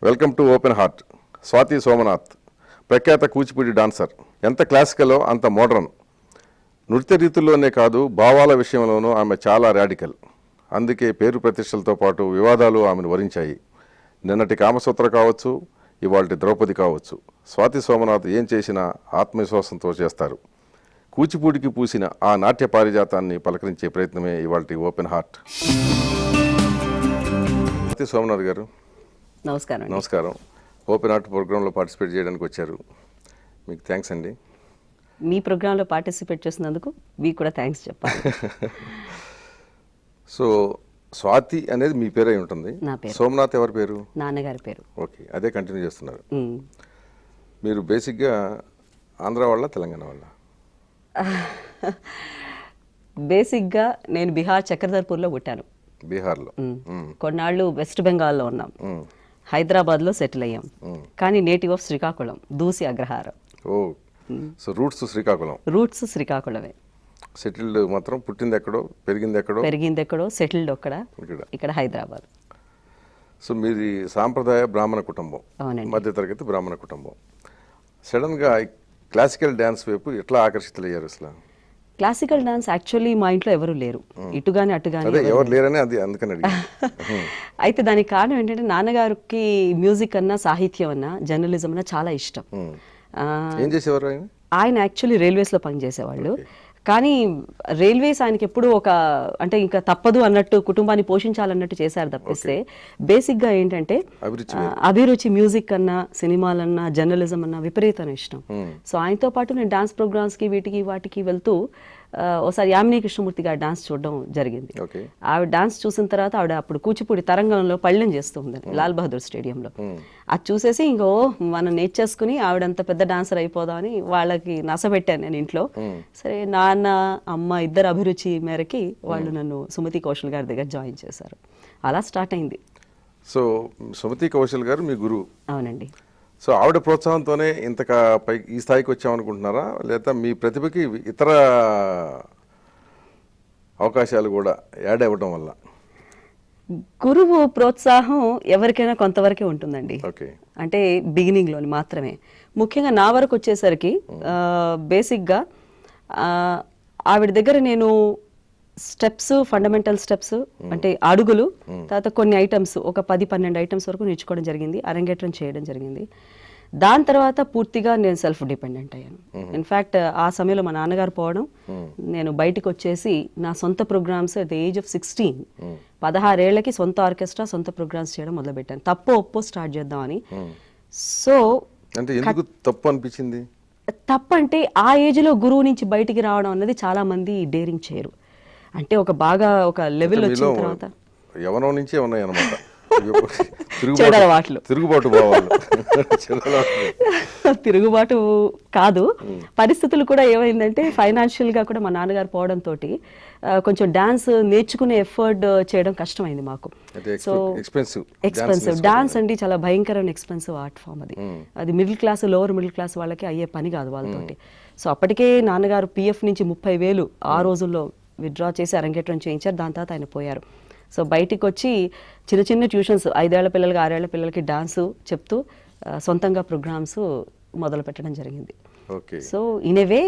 Welcome to open heart. Swathi Somnath ప్రఖ్యాత Kuchipudi dancer. ఎంత క్లాసికలో అంత మోడర్న్. నృత్య రీతుల్లోనే కాదు, భావాల విషయంలోనూ ఆమె చాలా రాడికల్. అందుకే పేరు ప్రతిష్టలతో పాటు వివాదాలు ఆమెను వరించాయి. నిన్నటి కామసూత్ర కావచ్చు, ఇవాళ ద్రౌపది కావచ్చు, స్వాతి సోమనాథ్ ఏం చేసినా ఆత్మవిశ్వాసంతో చేస్తారు. కూచిపూడికి పూసిన ఆ నాట్య పారిజాతాన్ని పలకరించే ప్రయత్నమే ఇవాళ ఓపెన్ హార్ట్. స్వాతి సోమనాథ్ గారు నమస్కారం. నమస్కారం. ఓపెన్ హార్ట్ ప్రోగ్రాంలో పార్టిసిపేట్ చేయడానికి వచ్చారు, మీకు థ్యాంక్స్ అండి. మీ ప్రోగ్రాంలో పార్టిసిపేట్ చేసినందుకు మీకు కూడా థ్యాంక్స్ చెప్పాలి. సో స్వాతి అనేది మీ పేరు అయి ఉంటుంది. నా పేరు. సోమనాథ్ ఎవరి పేరు? నాన్నగారి పేరు. ఓకే, అదే కంటిన్యూ చేస్తున్నారు. మీరు బేసిక్గా ఆంధ్ర వాళ్ళ, తెలంగాణ వాళ్ళ? బేసిక్గా నేను బీహార్ చక్రధర్పూర్లో పుట్టాను. బీహార్లో. కొన్నాళ్ళు వెస్ట్ బెంగాల్లో ఉన్నాం. హైదరాబాద్లో సెటిల్ అయ్యాం. కానీ native of Srikakulam, Dusi Agraharam. Oh, so roots Srikakulam. Roots శ్రీకాకుళమే. సెటిల్డ్ మాత్రం పుట్టింది ఎక్కడో, పెరిగింది ఎక్కడో, సెటిల్డ్ ఇక్కడ హైదరాబాద్. సో మీది సాంప్రదాయ బ్రాహ్మణ కుటుంబం. అవునండి. మధ్యతరగతి బ్రాహ్మణ కుటుంబం. సడన్గా క్లాసికల్ డ్యాన్స్ వైపు ఎట్లా ఆకర్షితులయ్యారు అసలు? క్లాసికల్ డాన్స్ యాక్చువల్లీ మా ఇంట్లో ఎవరు లేరు, ఇటుగాని అటుగాని ఎవరు లేరని అది అందుకని అయితే దానికి కారణం ఏంటంటే నాన్నగారికి మ్యూజిక్ అన్నా, సాహిత్యం అన్నా, జర్నలిజం అన్నా చాలా ఇష్టం. ఏం చేసేవారు ఆయన? ఆయన యాక్చువల్లీ రైల్వేస్లో పనిచేసేవాళ్ళు. కానీ రైల్వేస్ ఆయనకి ఎప్పుడు అంటే ఇంకా తప్పదు అన్నట్టు కుటుంబాన్ని పోషించాలన్నట్టు చేశారు తప్పిస్తే బేసిక్గా ఏంటంటే అభిరుచి మ్యూజిక్ అన్నా, సినిమాలన్నా, జర్నలిజం అన్నా విపరీతమైన ఇష్టం. సో ఆయనతో పాటు నేను డాన్స్ ప్రోగ్రామ్స్కి వీటికి వాటికి వెళ్తూ ఒకసారి యామిని కృష్ణమూర్తి గారి డాన్స్ చూడడం జరిగింది. ఆవిడ డాన్స్ చూసిన తర్వాత ఆవిడ అప్పుడు కూచిపూడి తరంగంలో పళ్ళెం చేస్తూ ఉందని లాల్ బహదూర్ స్టేడియంలో. అది చూసేసి ఇంకో మనం నేర్చేసుకుని ఆవిడంత పెద్ద డాన్సర్ అయిపోదామని వాళ్ళకి నసబెట్టాను నేను ఇంట్లో. సరే నాన్న అమ్మ ఇద్దరు అభిరుచి మేరకి వాళ్ళు నన్ను సుమతి కౌశల్ గారి దగ్గర జాయిన్ చేశారు. అలా స్టార్ట్ అయింది. సో సుమతి కౌశల్ గారు మీ గురువు? అవునండి. సో ఆవిడ ప్రోత్సాహంతోనే ఈ స్థాయికి వచ్చామనుకుంటున్నారా, లేదా మీ ప్రతిభకి ఇతర అవకాశాలు కూడా యాడ్ అవ్వడం వల్ల? గురువు ప్రోత్సాహం ఎవరికైనా కొంతవరకే ఉంటుందండి. ఓకే. అంటే బిగినింగ్లోని మాత్రమే. ముఖ్యంగా నా వరకు వచ్చేసరికి బేసిక్గా ఆవిడ దగ్గర నేను స్టెప్స్, ఫండమెంటల్ స్టెప్స్ అంటే అడుగులు, తర్వాత కొన్ని ఐటమ్స్, ఒక 10-12 ఐటమ్స్ వరకు నేర్చుకోవడం జరిగింది, అరంగేట్రం చేయడం జరిగింది. దాని తర్వాత పూర్తిగా నేను సెల్ఫ్ డిపెండెంట్ అయ్యాను. ఇన్ఫ్యాక్ట్ ఆ సమయంలో మా నాన్నగారు పోవడం, నేను బయటకు వచ్చేసి నా సొంత programs at the age of 16, 16 ఏళ్లకి సొంత ఆర్కెస్ట్రా, సొంత ప్రోగ్రామ్స్ చేయడం మొదలుపెట్టాను. ఒప్పో స్టార్ట్ చేద్దామని. సో అంటే ఎందుకు తప్పు అనిపించింది? తప్పంటే ఆ ఏజ్లో గురువు నుంచి బయటికి రావడం అన్నది చాలా మంది డేరింగ్ చేయరు. అంటే ఒక లెవెల్ వచ్చిన తర్వాత యవనం నుంచే ఉన్నాయి అన్నమాట తిరుగుబాటు తిరుగుబాటు కాదు, పరిస్థితులు కూడా ఏమైందంటే ఫైనాన్షియల్ గా కూడా మా నాన్నగారు పోవడంతో కొంచెం డాన్స్ నేర్చుకునే ఎఫర్ట్ చేయడం కష్టమైంది మాకు. సో ఎక్స్పెన్సివ్ డాన్స్ అంటే చాలా భయంకరమైన ఎక్స్పెన్సివ్ ఆర్ట్ ఫామ్. అది middle class, lower middle class వాళ్ళకి అయ్యే పని కాదు వాళ్ళతోటి. సో అప్పటికే నాన్నగారు PF నుంచి 30,000 ఆ రోజుల్లో విత్డ్రా చేసి అరంగేట్రం చేయించారు. దాని తర్వాత ఆయన పోయారు. సో బయటికి వచ్చి చిన్న చిన్న ట్యూషన్స్, 5 ఏళ్ల పిల్లలకి 6 ఏళ్ల పిల్లలకి డాన్సు చెప్తూ సొంతంగా ప్రోగ్రామ్స్ మొదలు పెట్టడం జరిగింది. So in a way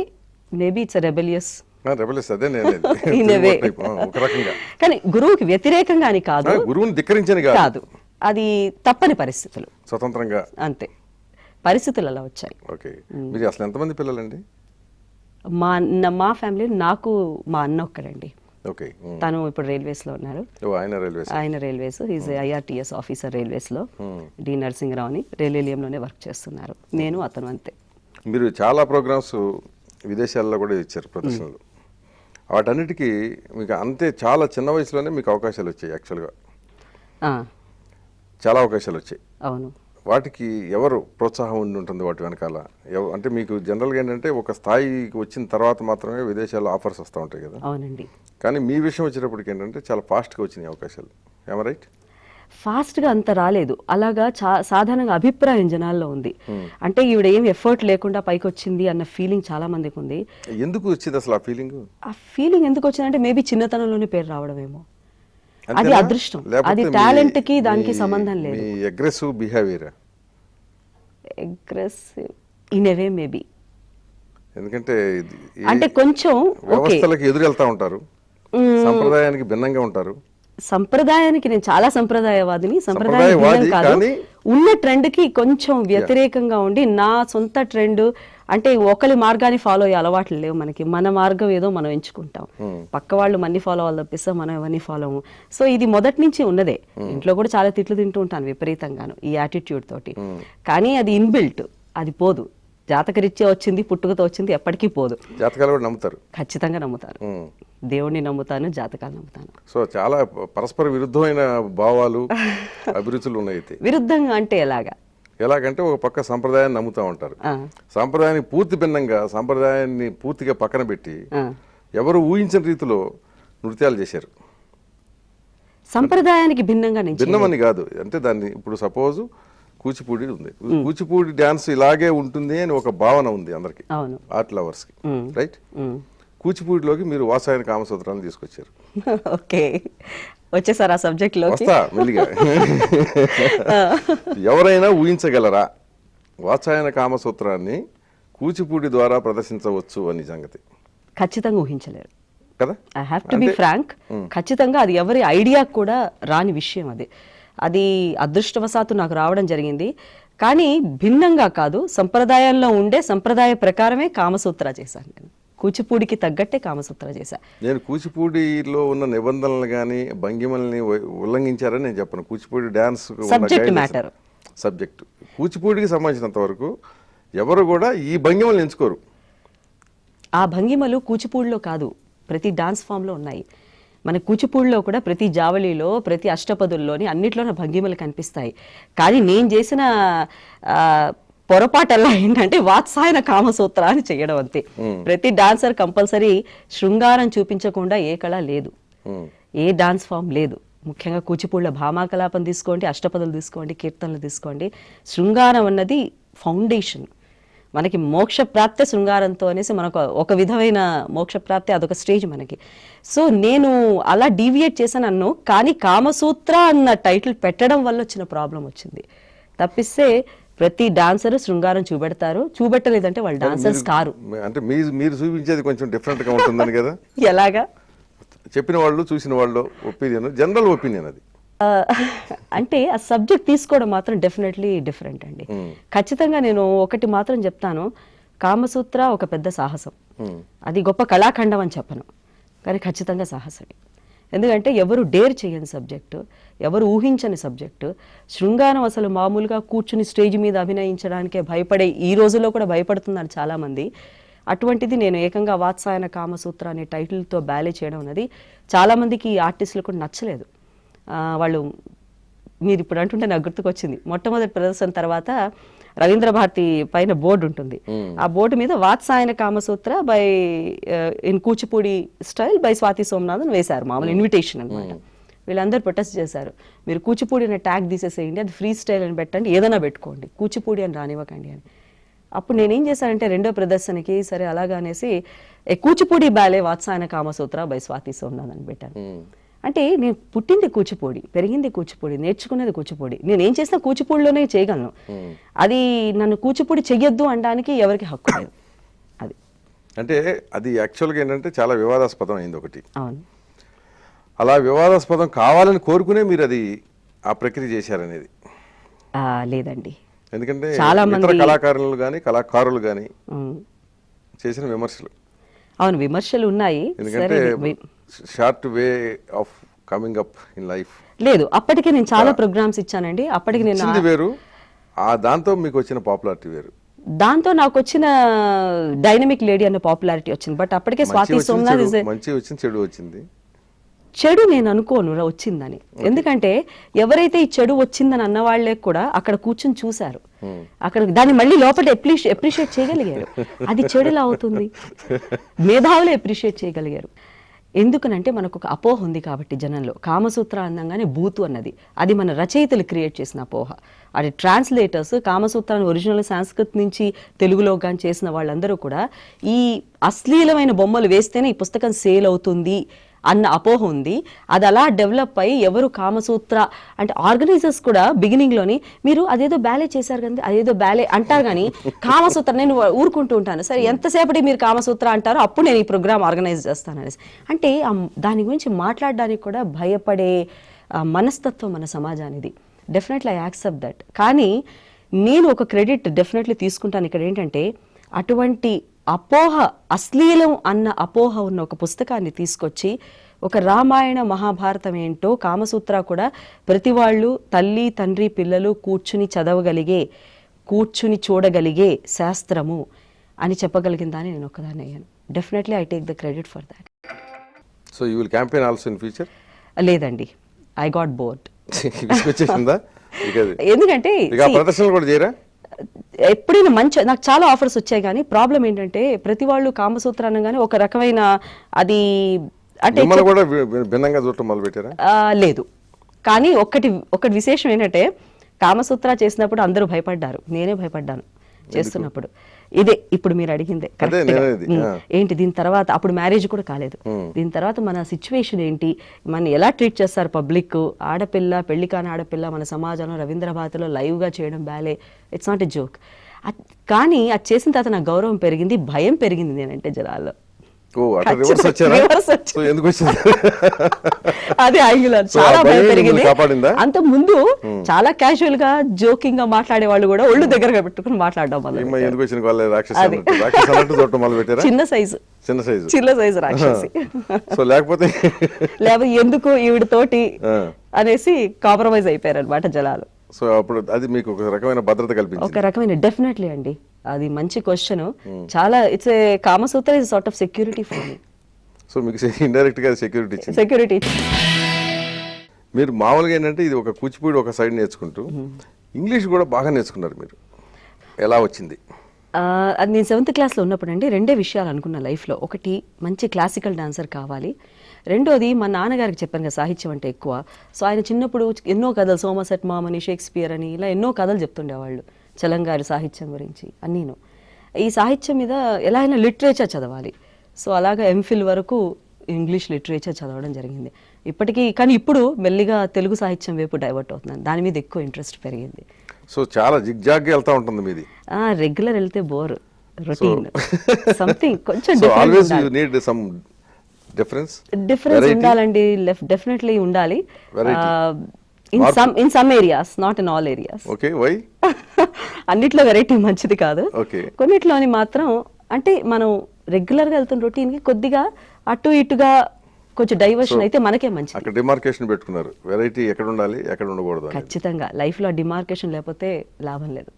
maybe it's rebellious కానీ గురువుకి వ్యతిరేకంగా అని కాదు, గురువుని ధిక్కరించని కాదు, అది తప్పని పరిస్థితులు, స్వతంత్రంగా అంతే పరిస్థితులు అలా వచ్చాయి. ఓకే. మీరు అసలు ఎంతమంది పిల్లలండి? మా ఫ్యామిలీ నాకు మా అన్న ఒక్కడండి. ఓకే. తను ఇప్పుడు రైల్వేస్ లో ఉన్నారు. ఆయన railways is IRTS officer railways లో. డి నరసింహరావు అని రైల్వేలియంలోనే వర్క్ చేస్తున్నారు. నేను అతను అంతే. మీరు చాలా ప్రోగ్రామ్స్ విదేశాల్లో కూడా ఇచ్చారు, ప్రదర్శనలు. వాటన్నిటికీ మీకు అంతే చాలా చిన్న వయసులోనే మీకు అవకాశాలు వచ్చాయి. యాక్చువల్గా చాలా అవకాశాలు వచ్చాయి. అవును. వాటికి ఎవరు ప్రోత్సాహం ఉండి ఉంటుంది వాటి వెనకాల? అంటే మీకు జనరల్గా ఏంటంటే ఒక స్థాయికి వచ్చిన తర్వాత మాత్రమే విదేశాల్లో ఆఫర్స్ వస్తూ ఉంటాయి కదా. అవునండి. కానీ మీ విషయం వచ్చేటప్పటికి ఏంటంటే చాలా ఫాస్ట్గా వచ్చినాయి అవకాశాలు. ఏమ రైట్? ఫాస్ట్గా అంత రాలేదు. అలాగా సాధారణంగా అభిప్రాయం జనాల్లో ఉంది. అంటే ఈవిడ ఏం ఎఫర్ట్ లేకుండా పైకి వచ్చింది అన్న ఫీలింగ్ చాలా మందికి ఉంది. ఎందుకు వచ్చింది అసలు ఆ ఫీలింగ్? ఆ ఫీలింగ్ ఎందుకు వచ్చిందంటే మేబీ చిన్నతనంలోనే పేరు రావడమేమో. అది అదృష్టం, అది టాలెంట్ కి దానికి సంబంధం లేదు. మీ aggressive behaviour aggressive in a way maybe, ఎందుకంటే అంటే కొంచెం వ్యవస్థలకు ఎదురు వెళ్తా ఉంటారు, సంప్రదాయానికి భిన్నంగా ఉంటారు. సంప్రదాయానికి నేను చాలా సంప్రదాయవాదిని, సంప్రదాయవాది సంప్రదాయం కాదు, కానీ ఉన్న ట్రెండ్ కి కొంచెం వ్యతిరేకంగా ఉండి నా సొంత ట్రెండ్, అంటే ఒకరి మార్గాన్ని ఫాలో అయ్యే అలవాట్లు లేవు మనకి, మన మార్గం ఏదో మనం ఎంచుకుంటాం. పక్క వాళ్ళు మన్ని ఫాలో అవ్వాలి తప్పిస్తే మనం ఎవరిని ఫాలో అవ్వము. సో ఇది మొదటి నుంచి ఉన్నదే. ఇంట్లో కూడా చాలా తిట్లు తింటూ ఉంటాను విపరీతంగాను ఈ యాటిట్యూడ్ తోటి, కానీ అది ఇన్బిల్ట్, అది పోదు. జాతకరీత్యా వచ్చింది, పుట్టుకతో వచ్చింది, ఎప్పటికీ పోదు. జాతకాలు కూడా నమ్ముతారు? ఖచ్చితంగా నమ్ముతారు. దేవుణ్ణి నమ్ముతాను, జాతకాలు నమ్ముతాను. సో చాలా పరస్పర విరుద్ధమైన భావాలు అభిరుచులు ఉన్నాయి. అయితే విరుద్ధంగా అంటే ఎలాగంటే ఒక పక్క సంప్రదాయాన్ని నమ్ముతా ఉంటారు, సంప్రదాయానికి పూర్తి భిన్నంగా సంప్రదాయాన్ని పూర్తిగా పక్కన పెట్టి ఎవరు ఊహించిన రీతిలో నృత్యాలు చేశారు. సంప్రదాయానికి భిన్నంగా భిన్నమని కాదు, అంటే దాన్ని ఇప్పుడు సపోజ్ కూచిపూడి ఉంది, కూచిపూడి డాన్స్ ఇలాగే ఉంటుంది అని ఒక భావన ఉంది అందరికి, ఆర్ట్ లవర్స్ కి, రైట్? కూచిపూడిలోకి మీరు వాత్సాయన కామసూత్రాన్ని తీసుకొచ్చారు. ఓకే, వచ్చేసారు ఆ సబ్జెక్ట్ లో. వస్తా మెల్లిగా. ఎవరైనా ఊహించగలరా వాత్సాయన కామసూత్రాన్ని కూచిపూడి ద్వారా ప్రదర్శించవచ్చు అని సంగతి? ఖచ్చితంగా ఊహించలేరు కదా. I have to be frank, ఖచ్చితంగా అది ఎవరి ఐడియా కూడా రాని విషయం. అది అదృష్టవశాత్తు నాకు రావడం జరిగింది. కానీ భిన్నంగా కాదు, సంప్రదాయంలో ఉండే సంప్రదాయ ప్రకారమే కామసూత్ర చేశాను నేను. కూచిపూడికి తగ్గట్టే కామసూత్ర చేశా. నేను కూచిపూడిలో ఉన్న నిబంధనలు కానీ భంగిమల్ని ఉల్లంఘించారని నేను చెప్పను. Kuchipudi dance subject matter, subject కూచిపూడికి సంబంధించినంత వరకు ఎవరు కూడా ఈ భంగిమల్ని ఎంచుకోరు. ఆ భంగిమలు కూచిపూడిలో కాదు, ప్రతి డాన్స్ ఫామ్లో ఉన్నాయి. మన కూచిపూడిలో కూడా ప్రతి జావళిలో, ప్రతి అష్టపదుల్లోని అన్నిట్లోనే భంగిమలు కనిపిస్తాయి. కానీ నేను చేసిన పొరపాటల్లా ఏంటంటే వాత్సాయన కామసూత్ర అని చేయడం అంతే. ప్రతి డాన్సర్ కంపల్సరీ శృంగారం చూపించకుండా ఏ కళ లేదు, ఏ డాన్స్ ఫామ్ లేదు. ముఖ్యంగా కూచిపూడిలో భామాకలాపం తీసుకోండి, అష్టపదులు తీసుకోండి, కీర్తనలు తీసుకోండి, శృంగారం అన్నది ఫౌండేషన్. మనకి మోక్షప్రాప్తి శృంగారంతో అనేసి మనకు ఒక విధమైన మోక్షప్రాప్తి, అదొక స్టేజ్ మనకి. సో నేను అలా డీవియేట్ చేశాను అన్ను, కానీ కామసూత్ర అన్న టైటిల్ పెట్టడం వల్ల వచ్చిన ప్రాబ్లం వచ్చింది. తప్పిస్తే ప్రతి డాన్సర్ శృంగారం చూపెడతారు, చూపెట్టలేదంటే వాళ్ళు డాన్సర్స్ కారు. అంటే మీరు చూపించేది కొంచెం డిఫరెంట్ గా ఉంటుందని కదా. ఎలాగా? చెప్పిన వాళ్ళు చూసిన వాళ్ళు ఒపీనియన్, జనరల్ ఒపీనియన్ అది. అంటే ఆ సబ్జెక్ట్ తీసుకోవడం మాత్రం డెఫినెట్లీ డిఫరెంట్ అండి. ఖచ్చితంగా నేను ఒకటి మాత్రం చెప్తాను, కామసూత్ర ఒక పెద్ద సాహసం. అది గొప్ప కళాఖండం అని చెప్పను, కానీ ఖచ్చితంగా సాహసమే. ఎందుకంటే ఎవరు డేర్ చేయని సబ్జెక్టు, ఎవరు ఊహించని సబ్జెక్టు. శృంగారం అసలు మామూలుగా కూర్చుని స్టేజ్ మీద అభినయించడానికే భయపడే ఈ రోజుల్లో కూడా భయపడుతున్నారు చాలామంది. అటువంటిది నేను ఏకంగా వాత్సాయన కామసూత్ర అనే టైటిల్తో బ్యాలే చేయడం అనేది చాలామందికి ఆర్టిస్టులు కూడా నచ్చలేదు. వాళ్ళు, మీరు ఇప్పుడు అంటుంటే నాకు గుర్తుకొచ్చింది, మొట్టమొదటి ప్రదర్శన తర్వాత రవీంద్ర భారతి పైన బోర్డు ఉంటుంది, ఆ బోర్డు మీద Vatsyayana Kamasutra by in Kuchipudi style by Swathi Somanathan వేశారు, మామూలు ఇన్విటేషన్ అనమాట. వీళ్ళందరూ ప్రొటెస్ట్ చేశారు, మీరు కూచిపూడి అనే ట్యాగ్ తీసేసేయండి, అది ఫ్రీ స్టైల్ అని పెట్టండి, ఏదైనా పెట్టుకోండి, కూచిపూడి అని రానివ్వకండి అని. అప్పుడు నేనేం చేశానంటే రెండో ప్రదర్శనకి సరే అలాగా అనేసి కూచిపూడి బ్యాలే వాత్సాయన కామసూత్ర బై స్వాతి సోమనాథన్ పెట్టాను. అంటే నేను పుట్టింది కూచిపూడి, పెరిగింది కూచిపూడి, నేర్చుకునేది కూచిపూడి, నేను ఏం చేసినా కూచిపూడిలోనే చేయగలను. అది నన్ను కూచిపూడి చెయ్యొద్దు అనడానికి ఎవరికి హక్కు లేదు. అది అంటే అది యాక్చువల్గా ఏంటంటే చాలా వివాదాస్పదం అయింది ఒకటి. అవును, అలా వివాదాస్పదం కావాలని కోరుకునే మీరు అది ఆ ప్రక్రియ చేశారనేది లేదండి. ఎందుకంటే చాలా మంది కళాకారులు కానీ కళాకారులు కానీ చేసిన విమర్శలు. అవును, విమర్శలు ఉన్నాయి. ఎందుకంటే short way of coming up in life లేదు. అప్పటికే నేను చాలా ప్రోగ్రామ్స్ ఇచ్చానండి. అప్పటికి నేను వేరు, దాంతో మీకు వచ్చిన పాపులారిటీ వేరు. దాంతో నాకు వచ్చిన డైనమిక్ లేడీ అనే పాపులారిటీ వచ్చింది. బట్ అప్పటికే స్వాతి సోమనాథ్ మంచి వచ్చింది, చెడు వచ్చింది. చెడు నేను అనుకోను వచ్చిందని, ఎందుకంటే ఎవరైతే ఈ చెడు వచ్చిందని అన్న వాళ్ళే కూడా అక్కడ కూర్చుని చూశారు, అక్కడ దాన్ని మళ్ళీ లోపల అప్రిషియేట్ చేయగలిగారు. అది చెడులా అవుతుంది, మేధావులు అప్రిషియేట్ చేయగలిగారు. ఎందుకనంటే మనకు ఒక అపోహ ఉంది కాబట్టి జనంలో, కామసూత్ర అందంగానే బూతు అన్నది, అది మన రచయితలు క్రియేట్ చేసిన అపోహ. అది ట్రాన్స్లేటర్స్ కామసూత్రాన్ని ఒరిజినల్ సంస్కృత్ నుంచి తెలుగులో కానీ చేసిన వాళ్ళందరూ కూడా ఈ అశ్లీలమైన బొమ్మలు వేస్తేనే ఈ పుస్తకం సేల్ అవుతుంది అన్న అపోహ ఉంది. అది అలా డెవలప్ అయ్యి ఎవరు కామసూత్ర అంటే ఆర్గనైజర్స్ కూడా బిగినింగ్లోని మీరు అదేదో బ్యాలే చేశారు కానీ అదేదో బ్యాలే అంటారు కానీ కామసూత్ర నేను ఊరుకుంటూ ఉంటాను. సరే ఎంతసేపటి మీరు కామసూత్ర అంటారో అప్పుడు నేను ఈ ప్రోగ్రామ్ ఆర్గనైజ్ చేస్తాను అనేసి. అంటే దాని గురించి మాట్లాడడానికి కూడా భయపడే మనస్తత్వం మన సమాజానిది. Definitely I accept that. కానీ నేను ఒక క్రెడిట్ డెఫినెట్లీ తీసుకుంటాను. ఇక్కడ ఏంటంటే అటువంటి అపోహ, అశ్లీలం అన్న అపోహ ఉన్న ఒక పుస్తకాన్ని తీసుకొచ్చి ఒక రామాయణ మహాభారతం ఏంటో కామసూత్ర కూడా ప్రతి వాళ్ళు తల్లి తండ్రి పిల్లలు కూర్చుని చదవగలిగే, కూర్చుని చూడగలిగే శాస్త్రము అని చెప్పగలిగిందని నేను ఒక్కదాన్ని అయ్యాను. Definitely I take the credit for that. So you will campaign also in future? లేదండి, ఐ గాట్ బోర్డ్. ఎందుకంటే ప్రదర్శనలు కూడా చేయరా? ఎప్పుడైనా మంచి నాకు చాలా ఆఫర్స్ వచ్చాయి కానీ ప్రాబ్లం ఏంటంటే ప్రతి వాళ్ళు కామసూత్ర అనగానే ఒక రకమైన అది అంటే కూడా భిన్నంగా చూడటం మొదలు పెట్టారా? లేదు. కానీ ఒకటి విశేషం ఏంటంటే కామసూత్ర చేసినప్పుడు అందరూ భయపడ్డారు, నేనే భయపడ్డాను చేస్తున్నప్పుడు. ఇదే ఇప్పుడు మీరు అడిగిందే ఏంటి దీని తర్వాత, అప్పుడు మ్యారేజ్ కూడా కాలేదు. దీని తర్వాత మన సిచ్యువేషన్ ఏంటి, మన ఎలా ట్రీట్ చేస్తారు పబ్లిక్, ఆడపిల్ల పెళ్లి కాని ఆడపిల్ల మన సమాజంలో రవీంద్ర భారతిలో లైవ్ గా చేయడం ballet, it's not a joke. కానీ అది చేసిన తర్వాత నా గౌరవం పెరిగింది, భయం పెరిగింది నేనంటే జనాల్లో. అదే యాంగులర్ చాలా భయం పెరిగింది. అంత ముందు చాలా క్యాజువల్ గా జోకింగ్ గా మాట్లాడే వాళ్ళు కూడా ఒళ్ళు దగ్గరగా పెట్టుకుని మాట్లాడడం వల్ల చిన్న సైజు రాక్షసి లేకపోతే ఎందుకు ఈవిడతోటి అనేసి కాంప్రమైజ్ అయిపోయారు అనమాట జనాలు. సో అప్పుడు అది మీకు ఒక రకమైన భద్రత కల్పించింది. ఒక రకమైన డెఫినెట్లీ అండి, అది మంచి క్వశ్చన్. చాలా it's a Kamasutra is sort of security for me. So మీకు ఇండైరెక్ట్ గా సెక్యూరిటీ. మీరు మామూలుగా ఏంటంటే ఇది ఒక కూచిపూడి ఒక సైడ్ నేర్చుకుంటూ ఇంగ్లీష్ కూడా బాగా నేర్చుకున్నారు. మీరు ఎలా వచ్చింది? అది నేను 7th క్లాస్లో ఉన్నప్పుడు అండి 2 విషయాలు అనుకున్న లైఫ్లో. ఒకటి మంచి క్లాసికల్ డాన్సర్ కావాలి, రెండోది మా నాన్నగారికి చెప్పాను కదా సాహిత్యం అంటే ఎక్కువ. సో ఆయన చిన్నప్పుడు ఎన్నో కథలు, సోమర్సెట్ మామ్ అని, షేక్స్పియర్ అని ఇలా ఎన్నో కథలు చెప్తుండేవాళ్ళు చలంగారి సాహిత్యం గురించి అన్నీను. ఈ సాహిత్యం మీద ఎలా అయినా లిటరేచర్ చదవాలి. సో అలాగా ఎంఫిల్ వరకు ఇంగ్లీష్ లిటరేచర్ చదవడం జరిగింది ఇప్పటికీ. కానీ ఇప్పుడు మెల్లిగా తెలుగు సాహిత్యం వైపు డైవర్ట్ అవుతున్నాను, దాని మీద ఎక్కువ ఇంట్రెస్ట్ పెరిగింది. సో చాలా జిగ్జాగ్ వెళ్తా ఉంటుంది మీది. రెగ్యులర్ వెళ్తే బోర్, రొటీన్ సంథింగ్ కొంచెం డిఫరెన్స్ ఉండాలండి. డెఫినెట్లీ ఉండాలి. In some areas, not in all areas. Okay, why? అన్నిట్లో వెరైటీ మంచిది కాదు, కొన్నిట్లోని మాత్రం అంటే మనం రెగ్యులర్ గా వెళ్తున్న రొటీన్ కి కొద్దిగా అటు ఇటుగా కొంచెం డైవర్షన్ అయితే మనకే మంచిది. అక్కడ డిమార్కేషన్ పెట్టుకున్నారు, వెరైటీ ఎక్కడ ఉండాలి ఎక్కడ ఉండకూడదు. ఖచ్చితంగా లైఫ్ లో డిమార్కేషన్ లేకపోతే లాభం లేదు.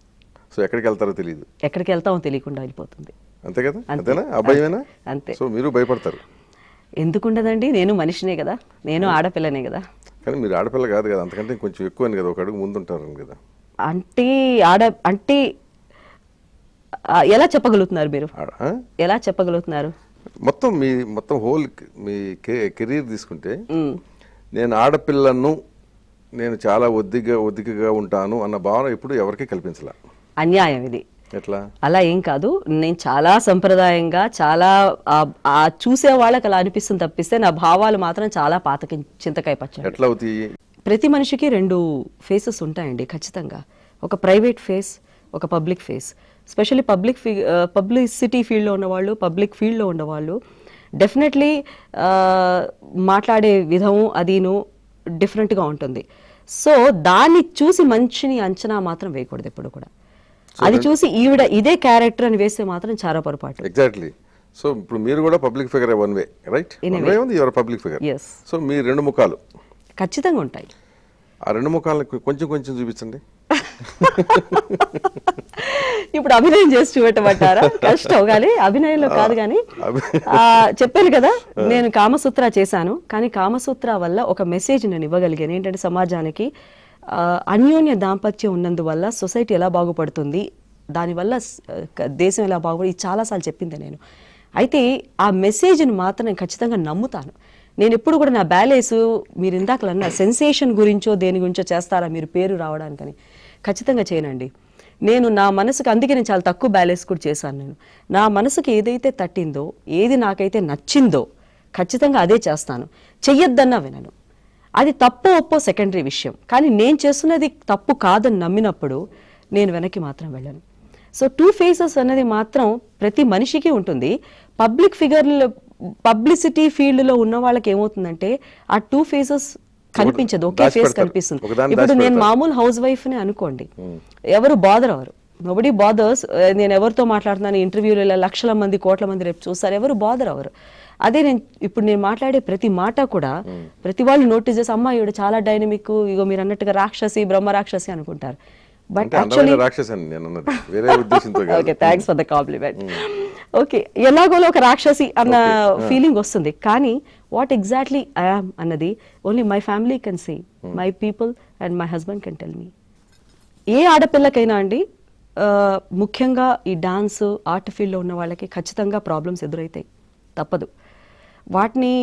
సో ఎక్కడికి వెళ్తారో తెలియదు, ఎక్కడికి వెళ్తామో తెలియకుండా వెళ్ళిపోతుంది. అంతే కదా? అంతేనా? అబ్బాయినా? అంతే. సో మీరు భయపడతారు? ఎందుకుండదండి, నేను మనిషినే కదా, నేను ఆడపిల్లనే కదా. కానీ మీరు ఆడపిల్ల కాదు కదా, అంతకంటే కొంచెం ఎక్కువ అని కదా, ఒక అడుగు ముందుంటారు కదా. అంటే ఎలా చెప్పగలుగుతున్నారు మీరు, ఎలా చెప్పగలుగుతున్నారు? మొత్తం హోల్ మీ కెరీర్ తీసుకుంటే నేను ఆడపిల్లను, నేను చాలా ఒద్దికగా ఉంటాను అన్న భావన ఎప్పుడు ఎవరికి కల్పించలే. అన్యాయం ఇది. ఎట్లా? అలా ఏం కాదు, నేను చాలా సంప్రదాయంగా, చాలా చూసే వాళ్ళకి అలా అనిపిస్తుంది తప్పిస్తే నా భావాలు మాత్రం చాలా పాతకి చింతకాయ పచ్చడి. ఎట్లా అవుతాయి? ప్రతి మనిషికి 2 ఫేసెస్ ఉంటాయండి ఖచ్చితంగా. ఒక ప్రైవేట్ ఫేస్, ఒక పబ్లిక్ ఫేస్. స్పెషల్లీ పబ్లిసిటీ ఫీల్డ్లో ఉన్నవాళ్ళు, పబ్లిక్ ఫీల్డ్లో ఉన్నవాళ్ళు డెఫినెట్లీ మాట్లాడే విధము అదిను డిఫరెంట్గా ఉంటుంది. సో దాన్ని చూసి మనిషిని అంచనా మాత్రం వేయకూడదు ఎప్పుడు కూడా. అది చూసి ఈవిడ ఇదే క్యారెక్టర్ అని వేస్తే మాత్రం చాలా పొరపాటు. ఎగ్జాక్ట్లీ. సో ఇప్పుడు మీరు కూడా public figure, one way, right? Your public figure. So మీ 2 ముఖాలు ఖచ్చితంగా ఉంటాయి. ఆ 2 ముఖాలను కొంచెం చూపించండి. ఇప్పుడు అభినయం చేసి చూపెట్టమంటారా? కష్టం, కానీ అభినయంలో కాదు. కానీ చెప్పాను కదా, నేను కామసూత్ర చేశాను, కానీ కామసూత్ర వల్ల ఒక మెసేజ్ నేను ఇవ్వగలిగాను. ఏంటంటే సమాజానికి అన్యోన్య దాంపత్యం ఉన్నందువల్ల సొసైటీ ఎలా బాగుపడుతుంది, దానివల్ల దేశం ఎలా బాగుపడి చాలాసార్లు చెప్పింది నేను. అయితే ఆ మెసేజ్ని మాత్రం నేను ఖచ్చితంగా నమ్ముతాను. నేను ఎప్పుడు కూడా నా బ్యాలేస్, మీరు ఇందాకలన్నా సెన్సేషన్ గురించో దేని గురించో చేస్తారా మీరు పేరు రావడానికని, ఖచ్చితంగా చేయనండి. నేను నా మనసుకు, అందుకే నేను చాలా తక్కువ బ్యాలెన్స్ కూడా చేశాను. నేను నా మనసుకు ఏదైతే తట్టిందో, ఏది నాకైతే నచ్చిందో ఖచ్చితంగా అదే చేస్తాను. చెయ్యొద్దన్నా వినను. అది తప్పో ఒప్పో సెకండరీ విషయం, కానీ నేను చేస్తున్నది తప్పు కాదని నమ్మినప్పుడు నేను వెనక్కి మాత్రం వెళ్ళను. సో 2 ఫేసెస్ అనేది మాత్రం ప్రతి మనిషికి ఉంటుంది. పబ్లిక్ ఫిగర్లు, పబ్లిసిటీ ఫీల్డ్లో ఉన్న వాళ్ళకి ఏమవుతుందంటే ఆ 2 ఫేసెస్ కనిపించదు, ఒకే ఫేస్ దాచిపెడతారు. కనిపిస్తుంది. ఒకదాన్ని ఇప్పుడు నేను దాచిపెడతారు. మామూలు హౌస్ వైఫ్ని అనుకోండి, ఎవరు బాదర్ అవరు, నోబడీ బాదర్స్. నేను ఎవరితో మాట్లాడుతున్నాను, ఇంటర్వ్యూలో లక్షల మంది కోట్ల మంది రేపు చూస్తారు, ఎవరు బాదర్ అవరు. అదే నేను మాట్లాడే ప్రతి మాట కూడా ప్రతి వాళ్ళు నోటీస్ చేసి అమ్మా ఈవిడ చాలా డైనమిక్, ఇగో మీరు అన్నట్టుగా రాక్షసి, బ్రహ్మ రాక్షసి అనుకుంటారు. బట్ అంటే యాక్చువల్లీ అందమైన రాక్షసి అని నేను అన్నది వేరే ఉద్దేశంతో కాదు. Okay, thanks for the compliment. Okay, ఎలాగోలో ఒక రాక్షసి అన్న ఫీలింగ్ వస్తుంది, కానీ వాట్ ఎగ్జాక్ట్లీ ఐ యామ్ అన్నది only my family can see, my people and my husband can tell me. ఏ ఆడపిల్లకైనా అండి, ముఖ్యంగా ఈ డాన్స్ ఆర్ట్ ఫీల్డ్లో ఉన్న వాళ్ళకి ఖచ్చితంగా ప్రాబ్లమ్స్ ఎదురవుతాయి, తప్పదు. వాటిని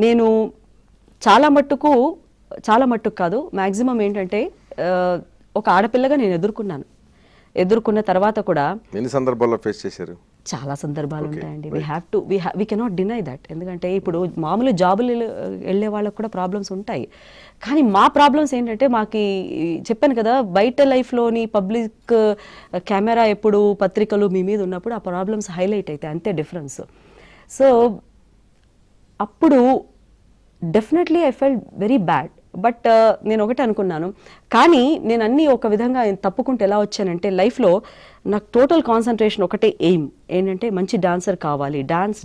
నేను చాలా మట్టుకు కాదు, మ్యాక్సిమం ఏంటంటే ఒక ఆడపిల్లగా నేను ఎదుర్కొన్న తర్వాత కూడా ఎన్ని సందర్భాల్లో ఫేస్ చేశారు? చాలా సందర్భాలు ఉంటాయండి. We cannot deny that. ఎందుకంటే ఇప్పుడు మామూలు జాబులు వెళ్ళే వాళ్ళకు కూడా ప్రాబ్లమ్స్ ఉంటాయి, కానీ మా ప్రాబ్లమ్స్ ఏంటంటే మాకు చెప్పాను కదా, బయట లైఫ్లోని పబ్లిక్ కెమెరా ఎప్పుడు, పత్రికలు మీ మీద ఉన్నప్పుడు ఆ ప్రాబ్లమ్స్ హైలైట్ అవుతాయి, అంతే డిఫరెన్స్. సో అప్పుడు definitely I felt very bad. But నేను ఒకటి అనుకున్నాను, కానీ నేను అన్నీ ఒక విధంగా తప్పుకుంటూ ఎలా వచ్చానంటే, లైఫ్లో నాకు టోటల్ కాన్సన్ట్రేషన్ ఒకటే ఎయిమ్ ఏంటంటే మంచి డాన్సర్ కావాలి, డాన్స్,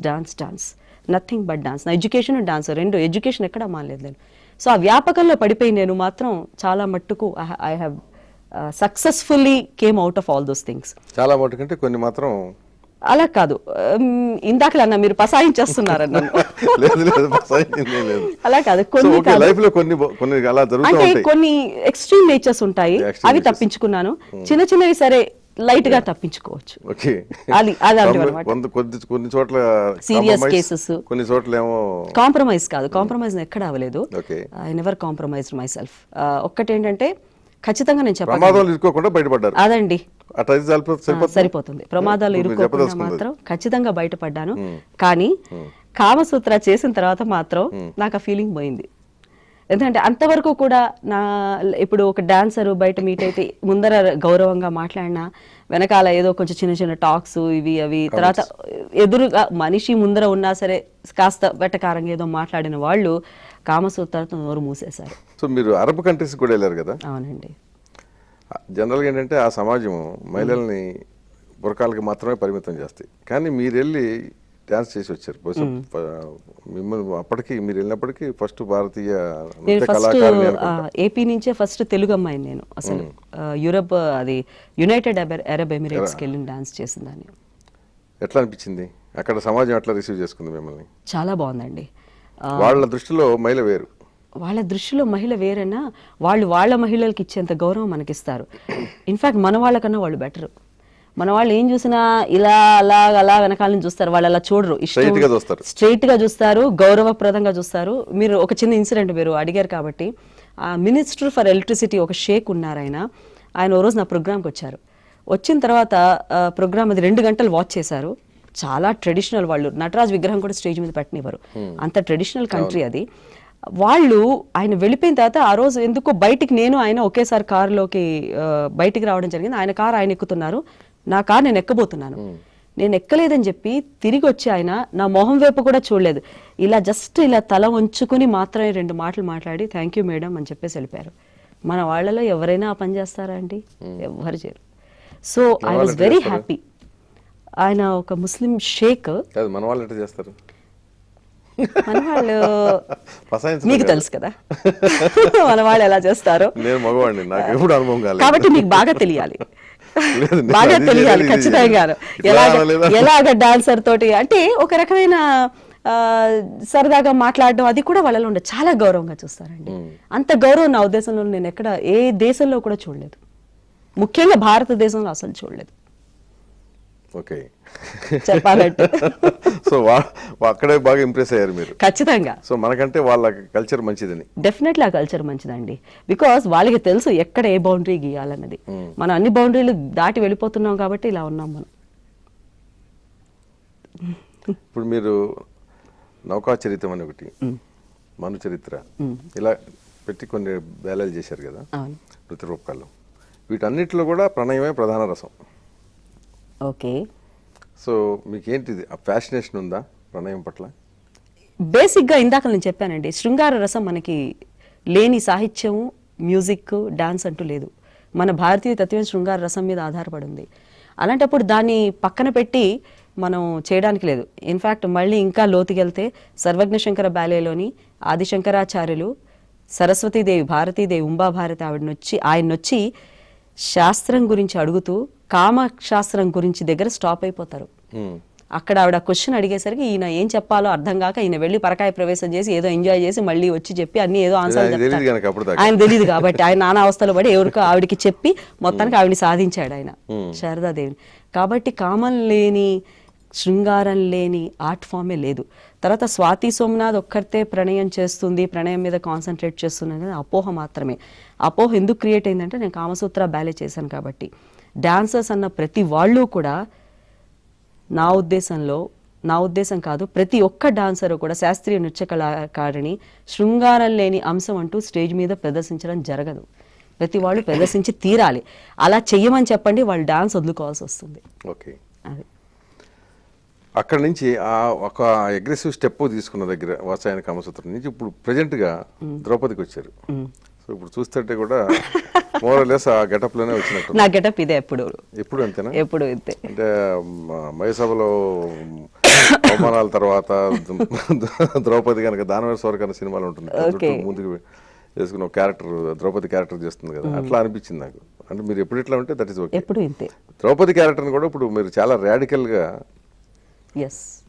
నథింగ్ బట్ డాన్స్. నా ఎడ్యుకేషన్ డాన్స్ రెండు, ఎడ్యుకేషన్ ఎక్కడ మానలేదు నేను. సో ఆ వ్యాపకంలో పడిపోయి నేను మాత్రం చాలా మట్టుకు I have successfully came out of all those things. చాలా మటుకంటే కొన్ని మాత్రం అలా కాదు, ఇందాకలన్నా మీరు పసాయించేస్తున్నారన్న. అలా కాదు, లైఫ్ లో కొన్ని అలా జరుగుతూ అంటే ఉంటాయి. కొన్ని ఎక్స్ట్రీమ్ నేచర్స్ ఉంటాయి, అవి తప్పించుకున్నాను. చిన్నవి సరే లైట్ గా తప్పించుకోవచ్చు. కొన్ని చోట్ల సీరియస్ కేసెస్, కొన్ని చోట్ల ఏమో కాంప్రమైజ్ కాదు, కాంప్రమైజ్ ఎక్కడ అవ్వలేదు. I never compromised myself. ఒక్కటేంటంటే ఖచ్చితంగా నేను ప్రమాదాలు ఇరుక్కోకుండా బయటపడ్డారు. అదండి సరిపోతుంది. ప్రమాదాలు ఇరుక్కోకుండా మాత్రం ఖచ్చితంగా బయటపడ్డాను. కానీ కామసూత్ర చేసిన తర్వాత మాత్రం నాకు ఆ ఫీలింగ్ పోయింది. ఎందుకంటే అంతవరకు కూడా ఇప్పుడు ఒక డాన్సర్ బయట మీట్ అయితే ముందర గౌరవంగా మాట్లాడినా, వెనకాల ఏదో కొంచెం చిన్న చిన్న టాక్స్ ఇవి అవి, తర్వాత ఎదురుగా మనిషి ముందర ఉన్నా సరే కాస్త వెటకారంగా ఏదో మాట్లాడిన వాళ్ళు కామసూత్రతో నోరు మూసేశారు. సో మీరు అరబ్ కంట్రీస్ కూడా వెళ్ళారు కదా? అవునండి. జనరల్గా ఏంటంటే ఆ సమాజం మహిళల్ని బురకాలకి మాత్రమే పరిమితం చేస్తాయి, కానీ మీరు వెళ్ళి డాన్స్ చేసి వచ్చారు. మిమ్మల్ని అప్పటికి మీరు వెళ్ళినప్పటికీ ఫస్ట్ భారతీయ నృత్య కళాకారిణి అనుకుంటా. ఏపీ నుంచే ఫస్ట్ తెలుగు అమ్మాయిని నేను అసలు యూరప్, అది యునైటెడ్ అరబ్ ఎమిరేట్స్కి వెళ్ళి డాన్స్ చేసిందాన్ని. ఎట్లా అనిపించింది అక్కడ? సమాజం ఎట్లా రిసీవ్ చేసుకుంది మిమ్మల్ని? చాలా బాగుందండి. వాళ్ళ దృష్టిలో మహిళ వేరు, వాళ్ళ దృష్టిలో మహిళ వేరైనా వాళ్ళ మహిళలకు ఇచ్చేంత గౌరవం మనకిస్తారు. ఇన్ఫాక్ట్ మన వాళ్ళకన్నా వాళ్ళు బెటర్. మన వాళ్ళు ఏం చూసినా ఇలా అలా వెనకాల నుంచి చూస్తారు, వాళ్ళు అలా చూడరు, స్ట్రైట్ గా చూస్తారు, గౌరవప్రదంగా చూస్తారు. మీరు ఒక చిన్న ఇన్సిడెంట్ మీరు అడిగారు కాబట్టి, ఆ మినిస్టర్ ఫర్ ఎలక్ట్రిసిటీ ఒక షేక్ ఉన్నారు, ఆయన ఓ రోజు నా ప్రోగ్రామ్కి వచ్చారు. వచ్చిన తర్వాత ప్రోగ్రామ్ అది 2 గంటలు వాచ్ చేశారు. చాలా ట్రెడిషనల్, వాళ్ళు నటరాజ్ విగ్రహం కూడా స్టేజ్ మీద పెట్టనివ్వరు, అంత ట్రెడిషనల్ కంట్రీ అది. వాళ్ళు ఆయన వెళ్ళిపోయిన తర్వాత ఆ రోజు ఎందుకో బయటికి నేను ఆయన ఒకేసారి కారులోకి బయటికి రావడం జరిగింది. ఆయన కారు ఆయన ఎక్కుతున్నారు, నా కారు నేను ఎక్కబోతున్నాను. నేను ఎక్కలేదని చెప్పి తిరిగి వచ్చి ఆయన నా మొహం వైపు కూడా చూడలేదు, ఇలా జస్ట్ ఇలా తల వంచుకుని మాత్రమే 2 మాటలు మాట్లాడి థ్యాంక్ యూ మేడం అని చెప్పేసి వెళ్ళిపోయారు. మన వాళ్ళలో ఎవరైనా ఆ పని చేస్తారా అండి? ఎవ్వరు చేయరు. So I was very happy. ఆయన ఒక ముస్లిం షేక్. మన వాళ్ళు ఎట్లా చేస్తారు? మన వాళ్ళు మీకు తెలుసు కదా మన వాళ్ళు ఎలా చేస్తారు. నేను మగవాడిని, నాకు ఎప్పుడు అనుభవం కాలేదు కాబట్టి మీకు బాగా తెలియాలి, బాగా తెలియాలి ఖచ్చితంగా. ఎలాగ డాన్సర్ తోటి అంటే ఒక రకమైన సరదాగా మాట్లాడడం అది కూడా వాళ్ళలో ఉండే చాలా గౌరవంగా చూస్తారండి. అంత గౌరవం నా ఉద్దేశంలో నేను ఎక్కడ ఏ దేశంలో కూడా చూడలేదు, ముఖ్యంగా భారతదేశంలో అసలు చూడలేదు. ఓకే, చెప్పాలంటే సో అక్కడే బాగా ఇంప్రెస్ అయ్యారు మీరు. ఖచ్చితంగా. సో మనకంటే వాళ్ళ కల్చర్ మంచిదని. డెఫినెట్లీ ఆ కల్చర్ మంచిదండి, బికాస్ వాళ్ళకి తెలుసు ఎక్కడ ఏ బౌండరీ గీయాలన్నది. మనం అన్ని బౌండరీలు దాటి వెళ్ళిపోతున్నాం కాబట్టి ఇలా ఉన్నాం మనం. ఇప్పుడు మీరు నౌకా చరిత్రం అని ఒకటి, మను చరిత్ర, ఇలా పెట్టి కొన్ని బ్యాలేజ్ చేశారు కదా అవును. నృత్య రూపకాలు. వీటన్నిటిలో కూడా ప్రణయమే ప్రధాన రసం. ఓకే. సో మీకేంటిది ఆ ఫ్యాసినేషన్ ఉందా ప్రణయం పట్ల? బేసిక్గా ఇందాక నేను చెప్పానండి, శృంగార రసం మనకి లేని సాహిత్యం, మ్యూజిక్, డాన్స్ అంటూ లేదు. మన భారతీయ తత్వం శృంగార రసం మీద ఆధారపడి ఉంది. అలాంటప్పుడు దాన్ని పక్కన పెట్టి మనం చేయడానికి లేదు. ఇన్ఫ్యాక్ట్ మళ్ళీ ఇంకా లోతుకెళ్తే సర్వజ్ఞ శంకర బ్యాలేలోని ఆదిశంకరాచార్యులు సరస్వతీదేవి, భారతీదేవి, ఉంబాభారతి ఆయనొచ్చి శాస్త్రం గురించి అడుగుతూ కామశాస్త్రం గురించి దగ్గర స్టాప్ అయిపోతారు. అక్కడ ఆవిడ క్వశ్చన్ అడిగేసరికి ఈయన ఏం చెప్పాలో అర్థం కాక ఈయన వెళ్ళి పరకాయ ప్రవేశం చేసి ఏదో ఎంజాయ్ చేసి మళ్ళీ వచ్చి చెప్పి అన్ని ఏదో ఆన్సర్ చెప్తారు. ఆయన తెలియదు కాబట్టి ఆయన నానా అవస్థలు పడి ఎవరికో ఆవిడకి చెప్పి మొత్తానికి ఆవిడని సాధించాడు ఆయన, శారదాదేవిని. కాబట్టి కామం లేని, శృంగారం లేని ఆర్ట్ ఫామే లేదు. తర్వాత స్వాతి సోమనాథ్ ఒక్కరితే ప్రణయం చేస్తుంది, ప్రణయం మీద కాన్సన్ట్రేట్ చేస్తున్నది కదా, అపోహ మాత్రమే. అపోహ ఎందుకు క్రియేట్ అయిందంటే నేను కామసూత్ర బ్యాలే చేశాను కాబట్టి. డాన్సర్స్ అన్న ప్రతి వాళ్ళు కూడా నా ఉద్దేశం కాదు, ప్రతి ఒక్క డాన్సరు కూడా శాస్త్రీయ నృత్య కళాకారిణి శృంగారం లేని అంశం అంటూ స్టేజ్ మీద ప్రదర్శించడం జరగదు. ప్రతి వాళ్ళు ప్రదర్శించి తీరాలి. అలా చెయ్యమని చెప్పండి, వాళ్ళు డాన్స్ వదులుకోవాల్సి వస్తుంది. ఓకే. అది అక్కడ నుంచి ఆ ఒక అగ్రెసివ్ స్టెప్ తీసుకున్న దగ్గర వాత్సాయన కామసూత్రం నుంచి ఇప్పుడు ప్రజెంట్గా ద్రౌపదికి వచ్చారు. సో ఇప్పుడు చూస్తుంటే కూడా మోరలెస్ ఆ గెటప్ లోనే వచ్చినట్టు. నా గెటప్ ఇదే ఎప్పుడు అంతేనా? ఎప్పుడు ఇంతే. అంటే మయసభలో అవమానాల తర్వాత ద్రౌపది కనుక దానవేర స్వర్గ అనే సినిమాలో ఉంటుంది, ముందుకు చేసుకున్న క్యారెక్టర్ ద్రౌపది క్యారెక్టర్ చేస్తుంది కదా, అట్లా అనిపించింది నాకు. అంటే మీరు ఎప్పుడు ఇట్లా ఉంటే దట్ ఈస్ ఓకే. ఎప్పుడు ఇంతే. ద్రౌపది క్యారెక్టర్ని కూడా ఇప్పుడు మీరు చాలా రాడికల్ గా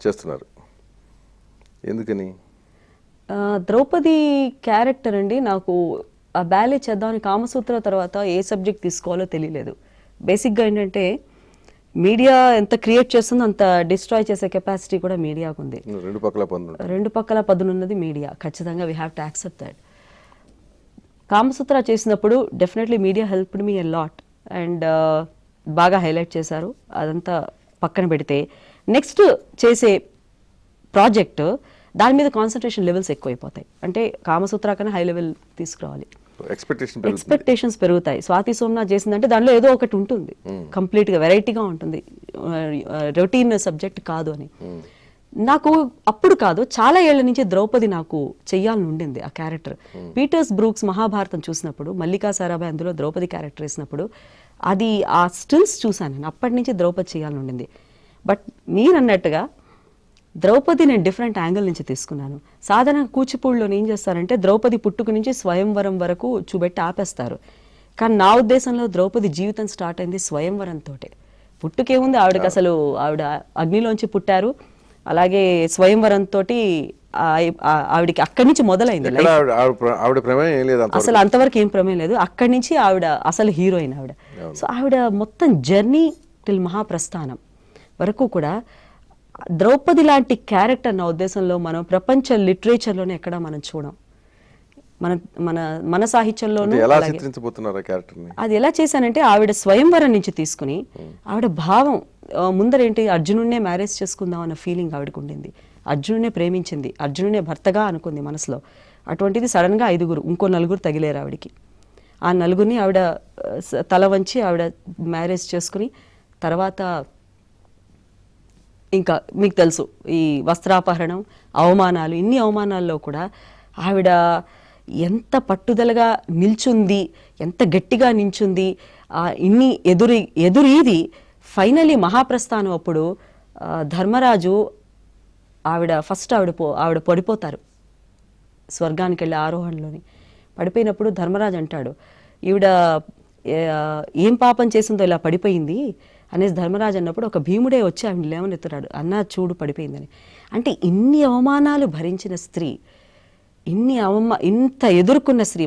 చేస్తున్నారు. ఎందుకని? ద్రౌపది క్యారెక్టర్ అండి, నాకు ఆ బ్యాలే చేద్దామని కామసూత్ర తర్వాత ఏ సబ్జెక్ట్ తీసుకోవాలో తెలియలేదు. బేసిక్గా ఏంటంటే మీడియా ఎంత క్రియేట్ చేస్తుందో అంత డిస్ట్రాయ్ చేసే కెపాసిటీ కూడా మీడియాకు ఉంది. రెండు పక్కల పదునున్నది మీడియా. ఖచ్చితంగా we have to accept that. Kamasutra చేసినప్పుడు definitely media helped me a lot and బాగా హైలైట్ చేశారు. అదంతా పక్కన పెడితే నెక్స్ట్ చేసే ప్రాజెక్ట్ దాని మీద కాన్సన్ట్రేషన్ లెవెల్స్ ఎక్కువైపోతాయి. అంటే కామసూత్ర కన్నా హై లెవెల్ తీసుకురావాలి, ఎక్స్పెక్టేషన్స్ పెరుగుతాయి. స్వాతి సోమనాథ్ చేసిందంటే దానిలో ఏదో ఒకటి ఉంటుంది, కంప్లీట్ గా వెరైటీగా ఉంటుంది, రొటీన్ సబ్జెక్ట్ కాదు అని. నాకు అప్పుడు కాదు, చాలా ఏళ్ల నుంచి ద్రౌపది నాకు చెయ్యాలని ఉండింది ఆ క్యారెక్టర్. పీటర్స్ బ్రూక్స్ మహాభారతం చూసినప్పుడు మల్లికా సారాభాయ్ అందులో ద్రౌపది క్యారెక్టర్ వేసినప్పుడు అది ఆ స్టిల్స్ చూసాను నేను. అప్పటి నుంచి ద్రౌపది చేయాలని ఉండింది. బట్ మీరు అన్నట్టుగా ద్రౌపది నేను డిఫరెంట్ యాంగిల్ నుంచి తీసుకున్నాను. సాధారణ కూచిపూడిలో ఏం చేస్తారంటే ద్రౌపది పుట్టుక నుంచి స్వయంవరం వరకు చూపెట్టి ఆపేస్తారు. కానీ నా ఉద్దేశంలో ద్రౌపది జీవితం స్టార్ట్ అయింది స్వయంవరంతో. పుట్టుకేముంది, ఆవిడకి అసలు ఆవిడ అగ్నిలోంచి పుట్టారు. అలాగే స్వయంవరంతో ఆవిడకి అక్కడి నుంచి మొదలైంది. అసలు అంతవరకు ఏం ప్రమేయం లేదు. అక్కడి నుంచి ఆవిడ అసలు హీరోయిన్ ఆవిడ. సో ఆవిడ మొత్తం జర్నీ టిల్ మహాప్రస్థానం వరకు కూడా ద్రౌపది లాంటి క్యారెక్టర్ నా ఉద్దేశంలో మనం ప్రపంచ లిటరేచర్లోనే ఎక్కడా మనం చూడం. మన సాహిత్యంలోనూ అది ఎలా చేశానంటే ఆవిడ స్వయంవరం నుంచి తీసుకుని ఆవిడ భావం ముందరేంటి, అర్జునుడినే మ్యారేజ్ చేసుకుందాం అన్న ఫీలింగ్ ఆవిడకు ఉండింది. అర్జునుడినే ప్రేమించింది, అర్జునుడినే భర్తగా అనుకుంది మనసులో. అటువంటిది సడన్గా 5 ఇంకో 4 తగిలేరు ఆవిడికి. ఆ 4 ఆవిడ తల వంచి ఆవిడ మ్యారేజ్ చేసుకుని తర్వాత ఇంకా మీకు తెలుసు ఈ వస్త్రాపహరణం, అవమానాలు, ఇన్ని అవమానాల్లో కూడా ఆవిడ ఎంత పట్టుదలగా నిల్చుంది, ఎంత గట్టిగా నిల్చుంది. ఇన్ని ఎదురీది ఫైనలీ మహాప్రస్థానం అప్పుడు ధర్మరాజు ఆవిడ పడిపోతారు స్వర్గానికి వెళ్ళే ఆరోహణలోని. పడిపోయినప్పుడు ధర్మరాజు అంటాడు, ఈవిడ ఏం పాపం చేసిందో ఇలా పడిపోయింది అనేసి ధర్మరాజు అన్నప్పుడు ఒక భీముడే వచ్చి ఆవిడ లేవనెత్తుతాడు, అన్నా చూడు పడిపోయిందని. అంటే ఇన్ని అవమానాలు భరించిన స్త్రీ, ఇంత ఎదుర్కొన్న స్త్రీ,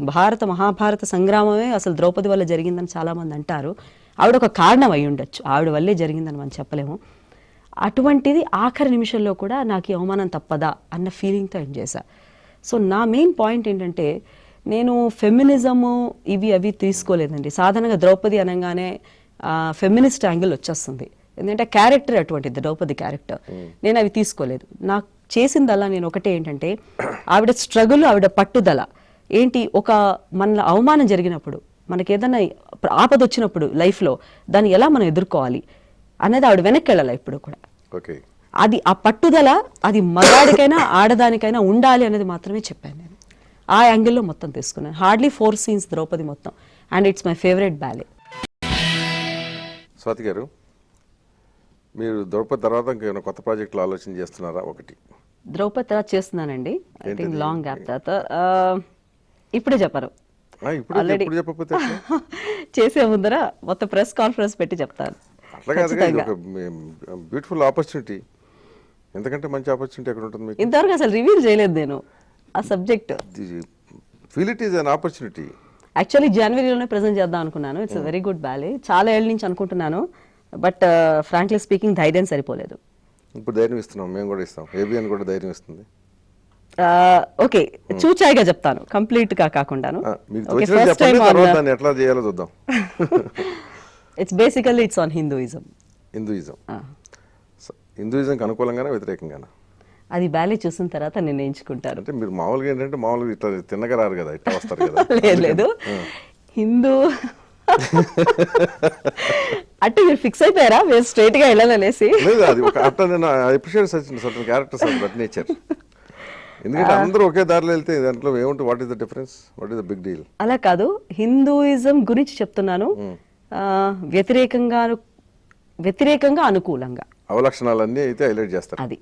మహాభారత సంగ్రామమే అసలు ద్రౌపది వల్ల జరిగిందని చాలామంది అంటారు. ఆవిడ ఒక కారణం అయి ఉండొచ్చు, ఆవిడ వల్లే జరిగిందని మనం చెప్పలేము. అటువంటిది ఆఖరి నిమిషంలో కూడా నాకు ఈ అవమానం తప్పదా అన్న ఫీలింగ్తో ఎండ్ చేశా. సో నా మెయిన్ పాయింట్ ఏంటంటే నేను ఫెమినిజము అవి తీసుకోలేదండి. సాధారణంగా ద్రౌపది అనగానే ఫెమినిస్ట్ యాంగిల్ వచ్చేస్తుంది, ఎందుకంటే క్యారెక్టర్ అటువంటిది ద్రౌపది క్యారెక్టర్. నేను అవి తీసుకోలేదు. నాకు చేసిందల్లా నేను ఒకటే ఏంటంటే ఆవిడ స్ట్రగుల్, ఆవిడ పట్టుదల ఏంటి, ఒక మన అవమానం జరిగినప్పుడు, మనకి ఏదైనా ఆపద వచ్చినప్పుడు లైఫ్లో దాన్ని ఎలా మనం ఎదుర్కోవాలి అనేది ఆవిడ వెనక్కి వెళ్ళాలి ఇప్పుడు కూడా. ఓకే, అది ఆ పట్టుదల అది మగాడికైనా ఆడదానికైనా ఉండాలి అనేది మాత్రమే చెప్పాను నేను. ఆ యాంగిల్లో మొత్తం తీసుకున్నాను. హార్డ్లీ 4 scenes ద్రౌపది మొత్తం, and it's my favourite ballet. Swathi గారు, మీరు ద్రౌపది తర్వాత ఇంకేమైనా కొత్త ప్రాజెక్టులు ఆలోచన చేస్తున్నారా? ఒకటి ద్రౌపది తర్వాత చేస్తున్నానండి. ఐ థింక్ ఏంటది? లాంగ్ గ్యాప్ తర్వాత ఇప్పుడే చెప్పరు. ఇప్పుడు చెప్పకపోతే ఎట్లా? చేసే ముందర మొత్తం ప్రెస్ కాన్ఫరెన్స్ పెట్టి చెప్తాను. అట్లా కాదు, ఒక బ్యూటిఫుల్ ఆపర్చునిటీ. ఎందుకంటే మంచి ఆపర్చునిటీ ఎక్కడ ఉంటుంది మీకు? ఇంతవరకు అసలు రివీల్ చేయలేదు నేను ఆ subject. Feel it is an opportunity. Actually జనవరిలోనే ప్రజెంట్ చేద్దాం అనుకున్నాను. ఇట్స్ వెరీ గుడ్ బ్యాలే, చాలా ఏళ్ళ నుంచి అనుకుంటున్నాను. బట్ ఫ్రాంక్లీ స్పీకింగ్ ధైర్యం సరిపోలేదు. ఇప్పుడు ధైర్యం ఇస్తున్నాం, మేము కూడా ఇస్తాం. ఏబిఎన్ కూడా ధైర్యం ఇస్తుంది. ఓకే, చూచాయిగా చెప్తాను, కంప్లీట్ గా కాకుండాను. మీకు తోచినట్టు చెప్పండి, తర్వాత దాన్ని ఎట్లా చేయాలో చూద్దాం. It's basically it's on Hinduism. హిందూయిజంకి అనుకూలంగానే వ్యతిరేకంగానే? అది బ్యాలే చూసిన తర్వాత నిర్ణయించుకుంటారు. అంటే మీరు మామూలుగా ఏంటంటే మామూలుగా ఇట్లా తిన్నగా రారు కదా, ఇట్లా వస్తారు కదా. లేదు హిందూ అంటే మీరు ఫిక్స్ అయిపోయారా మీరు స్ట్రైట్ గా వెళ్ళాలనేసి? లేదు, అది ఒక అట్లా నేను appreciate certain characters but nature. ఎందుకంటే అందరూ ఒకే దారిలో వెళ్తే దాంట్లో ఏముంటుంది? What is the difference? What is the big deal? అలా కాదు, హిందూయిజం గురించి చెప్తున్నాను. వ్యతిరేకంగా అనుకూలంగా అవలక్షణాలన్నీ అయితే హైలైట్ చేస్తారు. అది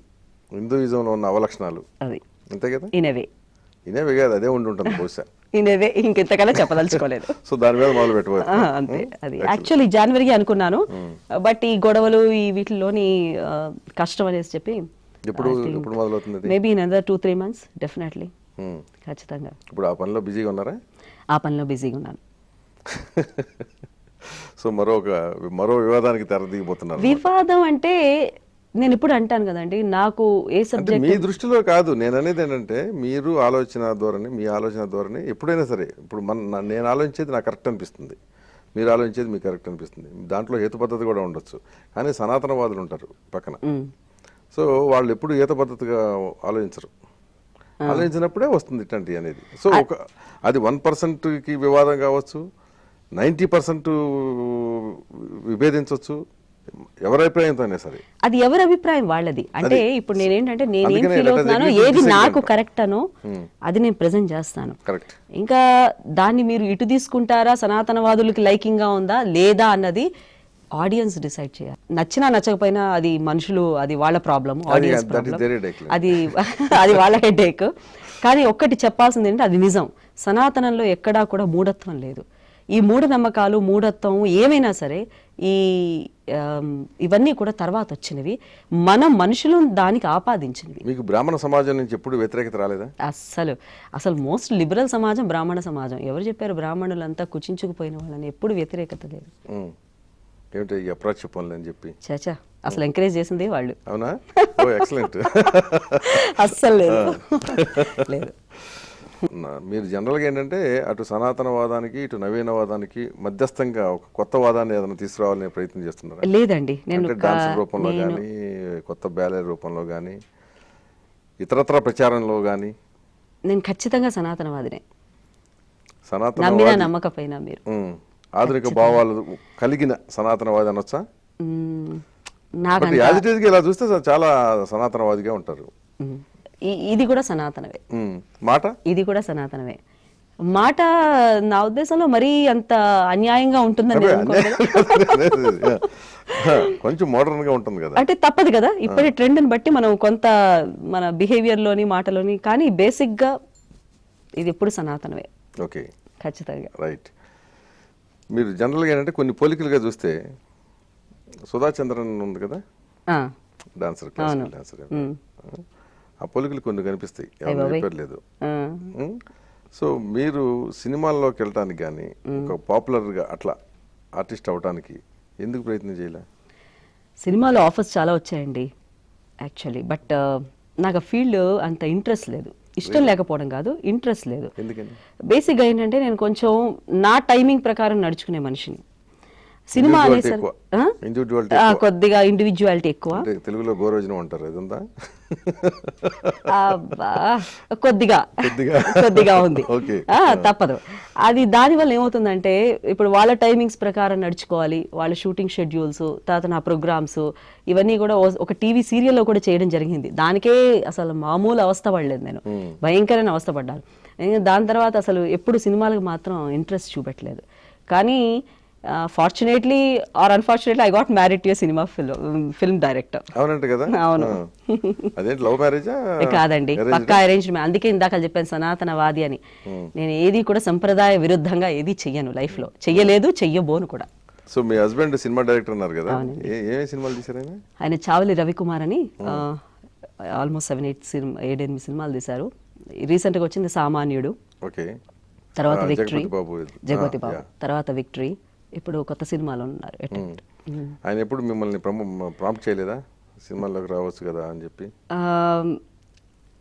హిందూయిజంలో ఉన్న అవలక్షణాలు అది అంతే కదా. ఇనవే కాదు, అదే ఉండి ఉంటుంది బహుశా. ఇనవే ఇంకెంతకన్నా చెప్పదలుచుకోలేదు. సో దాని మీద మొదలు పెట్టవచ్చు. అంతే. అది యాక్చువల్లీ జనవరి అనుకున్నాను, బట్ ఈ గొడవలు ఈ వీటిలోని కష్టం అనేసి చెప్పి ఇప్పుడు మొదలవుతుంది? Maybe in another 2-3 months definitely, ఖచ్చితంగా. ఇప్పుడు ఆ పనిలో బిజీగా ఉన్నారా? ఆ పనిలో బిజీగా ఉన్నాను. సో మరో వివాదానికి తెరదిగిపోతున్నారు. వివాదం అంటే నేను ఇప్పుడు అంటాను కదండి, నాకు ఏ సబ్జెక్ట్ మీ దృష్టిలో కాదు, నేను అనేది ఏంటంటే మీరు మీ ఆలోచన ధోరణి ఎప్పుడైనా సరే, ఇప్పుడు నేను ఆలోచించేది నాకు కరెక్ట్ అనిపిస్తుంది, మీరు ఆలోచించేది మీకు కరెక్ట్ అనిపిస్తుంది. దాంట్లో హేతు పద్ధతి కూడా ఉండొచ్చు. కానీ సనాతనవాదులు ఉంటారు పక్కన. సో వాళ్ళు ఎప్పుడు హేతు పద్ధతిగా ఆలోచించరు. ఆలోచించినప్పుడే వస్తుంది ఇట్లాంటి అనేది. సో అది 1%కి వివాదం కావచ్చు, 90% విభేదించవచ్చు, ఎవరి అభిప్రాయంతో సరే. అది ఎవరి అభిప్రాయం వాళ్ళది. అంటే ఇప్పుడు నేనేంటంటే నేనేం ఫీల్ అవుతున్నానో, ఏది నాకు కరెక్ట్ అనో అది నేను ప్రెజెంట్ చేస్తాను. ఇంకా దాన్ని మీరు ఇటు తీసుకుంటారా, సనాతనవాదులకి లైకింగ్ గా ఉందా లేదా అన్నది ఆడియన్స్ డిసైడ్ చేయాలి. నచ్చినా నచ్చకపోయినా అది మనుషులు, అది వాళ్ళ ప్రాబ్లమ్, ఆడియన్స్ ప్రాబ్లం, అది వాళ్ళ హెడేక్. కానీ ఒక్కటి చెప్పాల్సింది ఏంటంటే అది నిజం, సనాతనంలో ఎక్కడా కూడా మూఢత్వం లేదు. ఈ మూఢనమ్మకాలు, మూఢత్వం ఏమైనా సరే ఇవన్నీ కూడా తర్వాత వచ్చినవి, మనం మనుషులు దానికి ఆపాదించినవి. మీకు బ్రాహ్మణ సమాజం నుంచి ఎప్పుడు వ్యతిరేకత రాలేదా? అసలు మోస్ట్ లిబరల్ సమాజం బ్రాహ్మణ సమాజం. ఎవరు చెప్పారు బ్రాహ్మణులంతా కుచించుకుపోయిన వాళ్ళని? ఎప్పుడు వ్యతిరేకత లేదు. ఏమిటి అప్రాచ్య పనులు అని చెప్పి చాచా అసలు ఎంకరేజ్ చేసింది వాళ్ళు. అవునా? ఎక్సలెంట్. అస్సలు లేదు. మీరు జనరల్గా ఏంటంటే అటు సనాతనవాదానికి ఇటు నవీనవాదానికి మధ్యస్థంగా ఒక కొత్త వాదాన్ని ఏదైనా తీసుకురావాలనే ప్రయత్నం చేస్తున్నారా? లేదండి, నేను డాన్స్ రూపంలో కానీ, కొత్త బ్యాలే రూపంలో కానీ, ఇతరత్ర ప్రచారంలో కానీ. నేను ఖచ్చితంగా సనాతనవాదినే. సనాతనవాది నమ్మకపోయినా మీరు ఆధునిక భావాలు కలిగిన సనాతనవాది అనొచ్చా? ఇలా చూస్తే చాలా సనాతనవాదిగా ఉంటారు. ఇది కూడా సనాతనవే. ఇది కూడా సనాతనవే. మాట నా ఉద్దేశంలో మరీ అంత అన్యాయంగా ఉంటుందని కొంచెం మోడర్న్ గా ఉంటుంది కదా. అంటే తప్పదు కదా, ఇప్పటి ట్రెండ్ ని బట్టి మనం కొంత మన బిహేవియర్ లోని, మాటలోని, కానీ బేసిక్ గా ఇది ఎప్పుడు సనాతనవే. ఓకే, ఖచ్చితంగా. రైట్. మీరు జనరల్గా ఏంటంటే కొన్ని పోలికలుగా చూస్తే సుధా చంద్రన్ ఉంది కదా, డాన్సర్, క్లాసికల్ డాన్సర్, ఆ పోలికలు కొన్ని కనిపిస్తాయి, ఎవరు లేదు. సో మీరు సినిమాల్లోకి వెళ్ళటానికి కానీ, ఒక పాపులర్గా అట్లా ఆర్టిస్ట్ అవడానికి ఎందుకు ప్రయత్నం చేయలే? సినిమాలో ఆఫర్స్ చాలా వచ్చాయండి యాక్చువల్లీ, బట్ నాకు ఆ ఫీల్డ్ అంత ఇంట్రెస్ట్ లేదు. ఇష్టం లేకపోవడం కాదు, ఇంట్రెస్ట్ లేదు. ఎందుకని? బేసిక్గా ఏంటంటే నేను కొంచెం నా టైమింగ్ ప్రకారం నడుచుకునే మనిషిని. సినిమా Individuality అనేసరికి ఎక్కువ. Individuality కొద్దిగా ఇండివిజువాలిటీ ఎక్కువ. అంటే తెలుగులో గోరోజనం అంటారు, అది ఉందా? అబ్బా, కొద్దిగా కొద్దిగా. కొద్దిగా ఉంది. Okay. తప్పదు. అది దానివల్ల ఏమవుతుందంటే ఇప్పుడు వాళ్ళ టైమింగ్స్ ప్రకారం నడుచుకోవాలి, వాళ్ళ షూటింగ్ షెడ్యూల్స్, తర్వాత నా ప్రోగ్రామ్స్, ఇవన్నీ కూడా ఒక టీవీ సీరియల్లో కూడా చేయడం జరిగింది. దానికే అసలు మామూలు అవస్థ పడలేదు నేను, భయంకరమైన అవస్థ పడ్డాను. దాని తర్వాత అసలు ఎప్పుడు సినిమాలకు మాత్రం ఇంట్రెస్ట్ చూపెట్టలేదు. కానీ fortunately are unfortunately I got married to cinema film director. అవునంటే కదా. అవును. అదేంటి, లవ్ మ్యారేజా? కాదండి, పక్కా అరేంజ్డ్. అందుకే ఇందాక చెప్పాను సనాతనవాది అని. నేను ఏది కూడా సంప్రదాయ విరుద్ధంగా ఏది చెయ్యను లైఫ్ లో, చెయ్యలేదు, చెయ్యబోను కూడా. సో మీ హస్బెండ్ సినిమా డైరెక్టర్ అన్నారు కదా, ఏ సినిమాలు తీశారు ఆయన? ఆయన చావలి రవికుమార్ అని ఆల్మోస్ట్ 7-8 సినిమాలు తీశారు. రీసెంట్గా వచ్చింది సామాన్యుడు, ఓకే, తర్వాత విక్టరీ, జగపతి బాబు, Yeah. తర్వాత విక్టరీ, ఇప్పుడు కొత్త సినిమాలో ఉన్నారు. ఆయన ఎప్పుడు మిమ్మల్ని ప్రాంప్ట్ చేయలేదా సినిమాల్లోకి రావచ్చు కదా అని చెప్పి?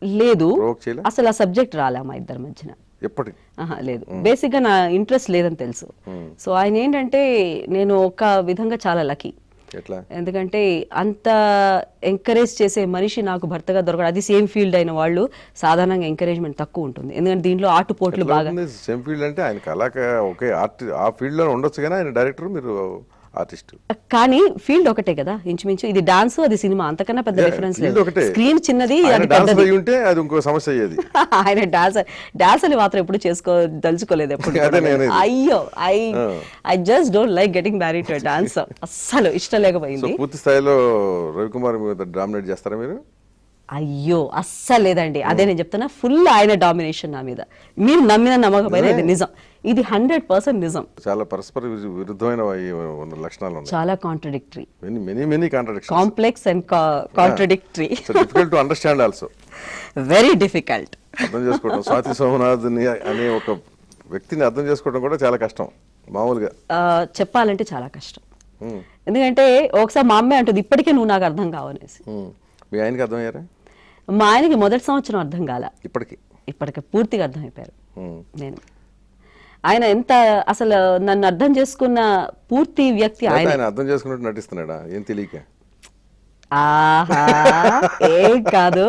లేదు, Provoke చేయలే? అసలు ఆ సబ్జెక్ట్ రాలే మా ఇద్దరి మధ్యన. ఎప్పటికి? లేదు, బేసిక్ గా నా ఇంట్రెస్ట్ లేదని తెలుసు. సో ఆయన ఏంటంటే, నేను ఒక విధంగా చాలా లక్కీ. ఎట్లా? ఎందుకంటే అంత ఎంకరేజ్ చేసే మనిషి నాకు భర్తగా దొరకడం, అది సేమ్ ఫీల్డ్ అయిన వాళ్ళు సాధారణంగా ఎంకరేజ్మెంట్ తక్కువ ఉంటుంది. ఎందుకంటే దీంట్లో ఆటుపోట్లు బాగా. సేమ్ ఫీల్డ్ అంటే ఆయన కళాక ఒకే ఆర్ట్, ఆ ఫీల్డ్ లో ఉండొచ్చు కానీ ఆయన డైరెక్టర్, మీరు ఆర్టిస్ట్. కానీ ఫీల్డ్ ఒకటే కదా ఇంచుమించు. ఇది డాన్స్, అది సినిమా, అంతకన్నా పెద్ద డిఫరెన్స్ లేదు. ఒకటే. స్క్రీన్ చిన్నది, అది డాన్స్ పెద్దది. ఉంటే అది ఇంకో సమస్య అయ్యేది. ఆయన డాన్స్ అని మాత్రం ఎప్పుడు దలుచుకోలేదు ఎప్పుడు. అదే నేను. అయ్యో, I just don't like getting married to dance. అస్సలు ఇష్టం లేకపోయింది. పూర్తి స్థాయిలో రవికుమార్ మీద డామినేట్ చేస్తారా మీరు? అయ్యో, అస్సలు లేదండి. అదే నేను చెప్తున్నా, ఫుల్ ఆయన డామినేషన్ నా మీద. మీరు నమ్మిన నమ్మకపోయినా ఇది నిజం, ఇది 100% నిజం. చాలా పరస్పర విరుద్ధమైన లక్షణాలు ఉన్నాయి, చాలా contradictory, many contradictions, complex and contradictory, difficult to understand also, very difficult అర్థం చేసుకోవడం. స్వాతి సోమనాథ్ అనే ఒక వ్యక్తిని అర్థం చేసుకోవడం కూడా చాలా కష్టం మామూలుగా. చెప్పాలంటే చాలా కష్టం. ఎందుకంటే ఒకసారి మా అమ్మాయి అంటుంది, ఇప్పటికే నువ్వు నాకు అర్థం కావనేసి. మీ ఆయనకి అర్థమయ్యారా? మా ఆయనకి మొదటి సంవత్సరం అర్థం కాల, ఇప్పటికి పూర్తిగా అర్థమైపోయారు. నేను ఆయన ఎంత అసలు నన్ను అర్థం చేసుకున్న పూర్తి వ్యక్తి ఆయన. అర్థం చేసుకున్నట్టు నటిస్తున్నాడా ఏం తెలియక? ఆహా, ఏం కాదు,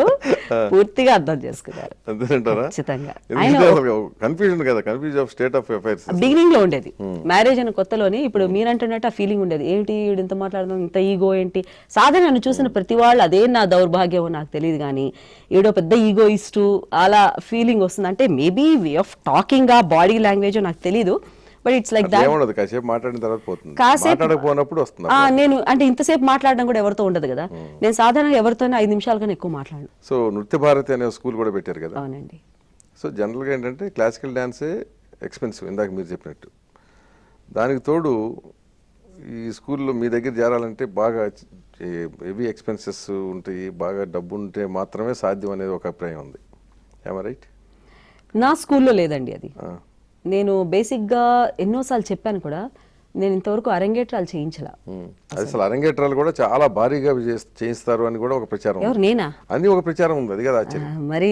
పూర్తిగా అర్థం చేసుకున్నారు. ఖచ్చితంగా. బిగినింగ్ లో ఉండేది, మ్యారేజ్ అయిన కొత్తలోని. ఇప్పుడు మీరంటున్నట్టు ఆ ఫీలింగ్ ఉండేది, ఏంటి వీడు ఇంత మాట్లాడదాం, ఇంత ఈగో ఏంటి. సాధారణ నన్ను చూసిన ప్రతి వాళ్ళు అదే నా దౌర్భాగ్యం నాకు తెలియదు, కానీ ఈడో పెద్ద ఈగోయిస్టు అలా ఫీలింగ్ వస్తుంది. అంటే మేబీ వే ఆఫ్ టాకింగ్, ఆ బాడీ లాంగ్వేజ్ నాకు తెలీదు, బట్ ఇట్స్ లైక్ దట్. కాసేపు మాట్లాడిన తర్వాత పోతుంది, కాసేపు మాట్లాడకపోయినప్పుడు వస్తుంది. నేను అంటే ఇంతసేపు మాట్లాడడం కూడా ఎవరితో ఉండదు కదా. నేను సాధారణంగా ఎవరితోనే 5 నిమిషాల కన్నా ఎక్కువ మాట్లాడను. సో నృత్య భారతి అనే స్కూల్ కూడా పెట్టారు కదా? అవునండి. సో జనరల్గా ఏంటంటే క్లాసికల్ డాన్సే ఎక్స్పెన్సివ్, ఇందాక మీరు చెప్పినట్టు. దానికి తోడు ఈ స్కూల్లో మీ దగ్గర చేరాలంటే బాగా హెవీ ఎక్స్పెన్సెస్ ఉంటాయి, బాగా డబ్బు ఉంటే మాత్రమే సాధ్యం అనేది ఒక అభిప్రాయం ఉంది. ఏమా రైట్? నా స్కూల్లో లేదండి అది. నేను బేసిక్గా ఎన్నోసార్లు చెప్పాను కూడా, నేను ఇంతవరకు అరంగేట్రాలు చేయించలా. అసలు అరంగేట్రాలు కూడా చాలా భారీగా చేయిస్తారు అని కూడా ఒక ప్రచారం. ఎవరు, నేనా? అని ఒక ప్రచారం ఉంది, అది కదా ఆశ్చర్యం. మరి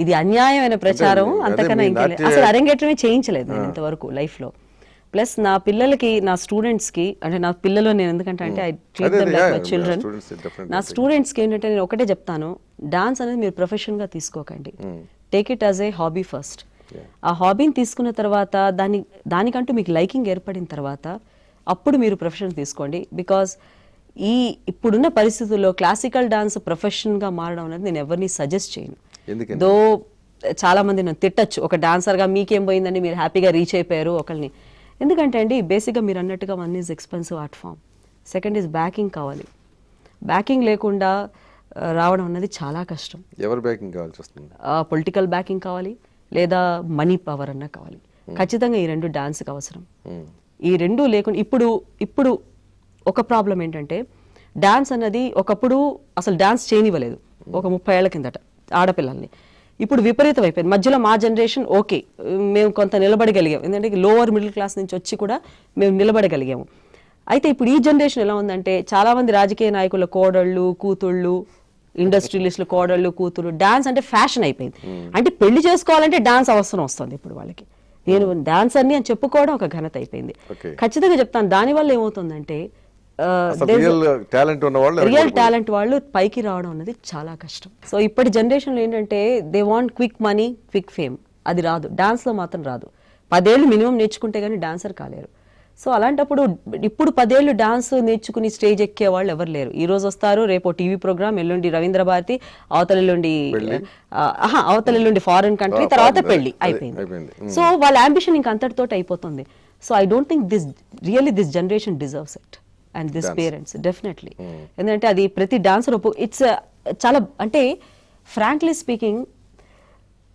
ఇది అన్యాయమైన ప్రచారం, అంతకన్నా ఇంకా అసలు అరంగేట్రమే చేయించలేదు నేను ఇంతవరకు లైఫ్ లో. ప్లస్ నా పిల్లలకి, నా స్టూడెంట్స్ కి, అంటే నా పిల్లలు నేను ఎందుకంటే అంటే I treat them like my children. నా స్టూడెంట్స్ కి ఏంటంటే నేను ఒకటే చెప్తాను, డాన్స్ అనేది మీరు ప్రొఫెషన్ గా తీసుకోకండి, take it as a hobby first. ఆ హాబీని తీసుకున్న తర్వాత దానికంటూ మీకు లైకింగ్ ఏర్పడిన తర్వాత అప్పుడు మీరు ప్రొఫెషన్ తీసుకోండి. బికాస్ ఇప్పుడున్న పరిస్థితుల్లో క్లాసికల్ డాన్స్ ప్రొఫెషన్గా మారడం అనేది నేను ఎవరిని సజెస్ట్ చేయను. దో చాలా మంది నన్ను తిట్టచ్చు, ఒక డాన్సర్గా మీకేం పోయిందండి, మీరు హ్యాపీగా రీచ్ అయిపోయారు ఒకరిని. ఎందుకంటే అండి బేసిక్గా మీరు అన్నట్టుగా 1 is expensive art form, second is backing కావాలి. బ్యాకింగ్ లేకుండా రావడం అన్నది చాలా కష్టం. ఎవరు బ్యాకింగ్ కావాల్సి వస్తుంది? పొలిటికల్ బ్యాకింగ్ కావాలి, లేదా మనీ పవర్ అన్నా కావాలి. ఖచ్చితంగా ఈ 2 డాన్స్కి అవసరం. ఈ 2 లేకుండా ఇప్పుడు ఒక ప్రాబ్లం ఏంటంటే, డాన్స్ అన్నది ఒకప్పుడు అసలు డాన్స్ చేయనివ్వలేదు, ఒక 30 ఏళ్ల కిందట ఆడపిల్లల్ని. ఇప్పుడు విపరీతం అయిపోయింది. మధ్యలో మా జనరేషన్ ఓకే, మేము కొంత నిలబడగలిగాం, ఎందుకంటే లోవర్ మిడిల్ క్లాస్ నుంచి వచ్చి కూడా మేము నిలబడగలిగాము. అయితే ఇప్పుడు ఈ జనరేషన్ ఎలా ఉందంటే, చాలా మంది రాజకీయ నాయకుల కోడళ్ళు, కూతుళ్ళు, ఇండస్ట్రియలిస్టులు కోడళ్ళు, కూతురు, డాన్స్ అంటే ఫ్యాషన్ అయిపోయింది. అంటే పెళ్లి చేసుకోవాలంటే డాన్స్ అవసరం వస్తుంది ఇప్పుడు వాళ్ళకి. నేను డాన్సర్ని అని చెప్పుకోవడం ఒక ఘనత అయిపోయింది. Okay. ఖచ్చితంగా చెప్తాను, దానివల్ల ఏమవుతుందంటే రియల్ టాలెంట్ ఉన్న వాళ్ళు రియల్ టాలెంట్ వాళ్ళు పైకి రావడం అనేది చాలా కష్టం. సో ఇప్పటి జనరేషన్లో ఏంటంటే they want quick money, quick fame. అది రాదు, డాన్స్లో మాత్రం రాదు. 10 ఏళ్ళు మినిమం నేర్చుకుంటే కానీ డాన్సర్ కాలేరు. సో అలాంటప్పుడు ఇప్పుడు 10 ఏళ్ళు డాన్స్ నేర్చుకుని స్టేజ్ ఎక్కే వాళ్ళు ఎవరు లేరు. ఈ రోజు వస్తారు, రేపు టీవీ ప్రోగ్రామ్, ఎల్లుండి రవీంద్ర భారతి, అవతలెల్లుండి ఫారిన్ కంట్రీ, తర్వాత పెళ్లి అయిపోయింది. సో వాళ్ళ అంబిషన్ ఇంక అంతటితోటి అయిపోతుంది. So I don't think this generation deserves it and this parents definitely. ఎందుకంటే అది ప్రతి డాన్సర్ ఇట్స్ చాలా, అంటే ఫ్రాంక్లీ స్పీకింగ్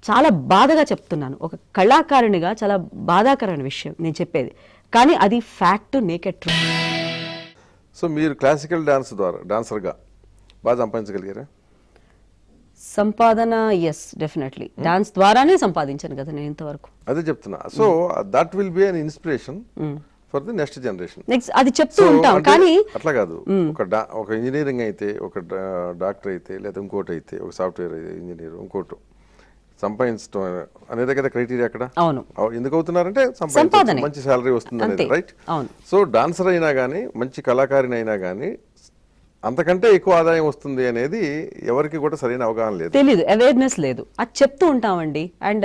చాలా బాధగా చెప్తున్నాను, ఒక కళాకారునిగా చాలా బాధాకరమైన విషయం నేను చెప్పేది, కానీ అది ఫ్యాక్ట్, నేకెడ్ ట్రూత్. సో మీరు క్లాసికల్ డాన్స్ ద్వారా డాన్సర్గా బాగా సంపాదించగలిగారా? సంపాదన ఎస్ డెఫినెట్లీ, డాన్స్ ద్వారానే సంపాదించాను కదా నేను ఇంతవరకు. అదే చెప్తున్నా. So that will be an inspiration for the next generation. Next అది చెప్తూ ఉంటాం, కానీ అట్లా కాదు, ఒక ఇంజనీరింగ్ అయితే, ఒక డాక్టర్ అయితే, లేదా ఇంకోటి అయితే, ఒక సాఫ్ట్వేర్ ఇంజనీర్, ఇంకోటి సంపాదించడం అనేది కదా క్రైటీరియా అక్కడ. అవును, ఎందుకు అవుతున్నారంటే సంపాదించడం, మంచి శాలరీ వస్తుంది అనేది, రైట్? అవును. సో డాన్సర్ అయినా కానీ, మంచి కళాకారిని అయినా కానీ అంతకంటే ఎక్కువ ఆదాయం వస్తుంది అనేది ఎవరికి కూడా సరైన అవగాహన లేదు, తెలీదు, అవేర్నెస్ లేదు. అది చెప్తూ ఉంటామండి. అండ్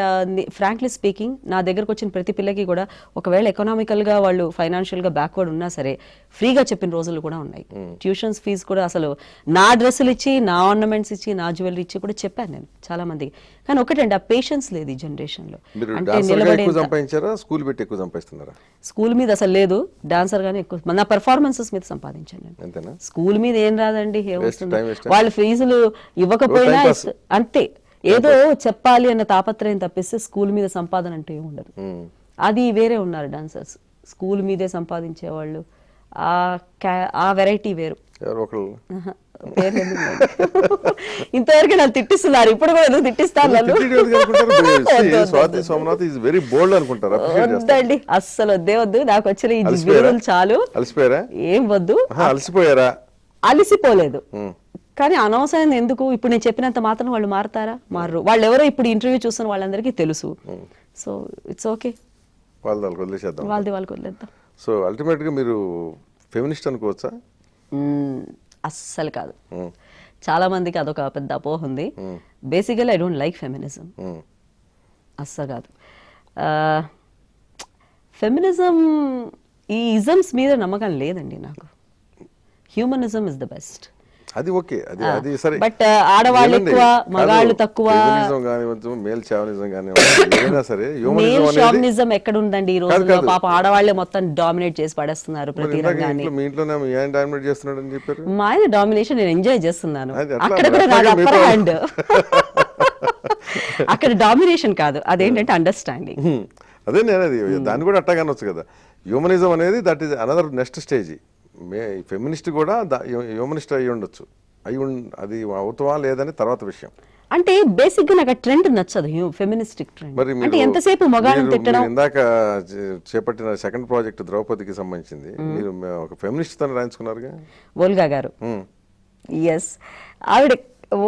ఫ్రాంక్లీ స్పీకింగ్ నా దగ్గరకు వచ్చిన ప్రతి పిల్లకి కూడా ఒకవేళ ఎకనామికల్ గా వాళ్ళు ఫైనాన్షియల్ గా బ్యాక్వర్డ్ ఉన్నా సరే ఫ్రీగా చెప్పిన రోజులు కూడా ఉన్నాయి. ట్యూషన్స్ ఫీజు కూడా అసలు నా డ్రెస్సులు ఇచ్చి, నా ఆర్నమెంట్స్ ఇచ్చి, నా జ్యువెలరీ ఇచ్చి కూడా చెప్పాను నేను చాలా మందికి. కానీ ఒకటండి, ఆ పేషెన్స్ లేదు ఈ జనరేషన్ లో. స్కూల్ పెట్టి ఎక్కువ సంపాదిస్తున్నారా? స్కూల్ మీద అసలు లేదు, డాన్సర్ గానే ఎక్కువ. నా పెర్ఫార్మెన్సెస్ మీద సంపాదించాను నేను. స్కూల్ మీద ఏం రాదండి, ఏమొస్తుంది? వాళ్ళ ఫీజులు ఇవ్వకపోయినా అంతే, ఏదో చెప్పాలి అన్న తాపత్రయం తప్పిస్తే స్కూల్ మీద సంపాదన అంటే ఏమి ఉండదు. అది వేరే ఉన్నారు డాన్సర్స్, స్కూల్ మీదే సంపాదించే వాళ్ళు, ఆ వెరైటీ వేరు. ఇంతవరకు నన్ను తిట్టిస్తున్నారు, ఇప్పుడు కూడా ఎందుకు తిట్టిస్తారు? వద్దండి, అస్సలు వద్దే వద్దు, నాకు వచ్చిన ఈ వీరులు చాలు. ఏం వద్దు, అలసిపోలేదు. కానీ అనవసరం ఎందుకు? ఇప్పుడు నేను చెప్పినంత మాత్రం వాళ్ళు మారుతారా? మారరు. వాళ్ళు ఎవరో ఇప్పుడు ఇంటర్వ్యూ చూస్తున్న వాళ్ళందరికీ తెలుసు. సో ఇట్స్ ఓకే, వాళ్ళది వాళ్ళకి వదిలేద్దాం. సో అల్టిమేట్ గా మీరు ఫెమినిస్ట్ అనుకోవచ్చా? అస్సలు కాదు. చాలా మందికి అదొక పెద్ద అపోహ ఉంది. Basically I don't like feminism, అస్సలు కాదు. ఫెమినిజం ఈ ఇజమ్స్ మీద నమ్మకం లేదండి నాకు. Humanism is the best. అది ఓకే, అది సరే. బట్ ఆడవాళ్ళు ఎక్కువ, మగాళ్ళు తక్కువ. మేల్ షావినిజం ఎక్కడ ఉందండి ఈ రోజుల్లో? పాప ఆడవాళ్లే మొత్తం డామినేట్ చేసి పడేస్తున్నారు ప్రతి రంగాన్ని. మా ఆయన డామినేషన్ నేను ఎంజాయ్ చేస్తున్నాను. అక్కడ కూడా నాది అప్పర్ హ్యాండ్. అక్కడ డామినేషన్ కాదు, అదేంటంటే అండర్స్టాండింగ్. అదే నేను దాన్ని కూడా అట్టగానొచ్చు కదా. హ్యూమనిజం అనేది that is another next stage. Feminist కూడా హ్యూమనిస్ట్ అయి ఉండొచ్చు, అది అవుతావా లేదని తర్వాత విషయం. అంటే బేసిక్ గా నాకు ట్రెండ్ నచ్చదు, ఫెమినిస్టిక్ ట్రెండ్. అంటే ఎంతసేపు మగాళ్ళని తిట్టడం. ఇందాక చేపట్టిన సెకండ్ ప్రాజెక్ట్ ద్రౌపదికి సంబంధించింది, మీరు ఒక ఫెమినిస్ట్ తో రాయించుకున్నారుగా, ఓల్గా గారు. ఎస్, ఆవిడ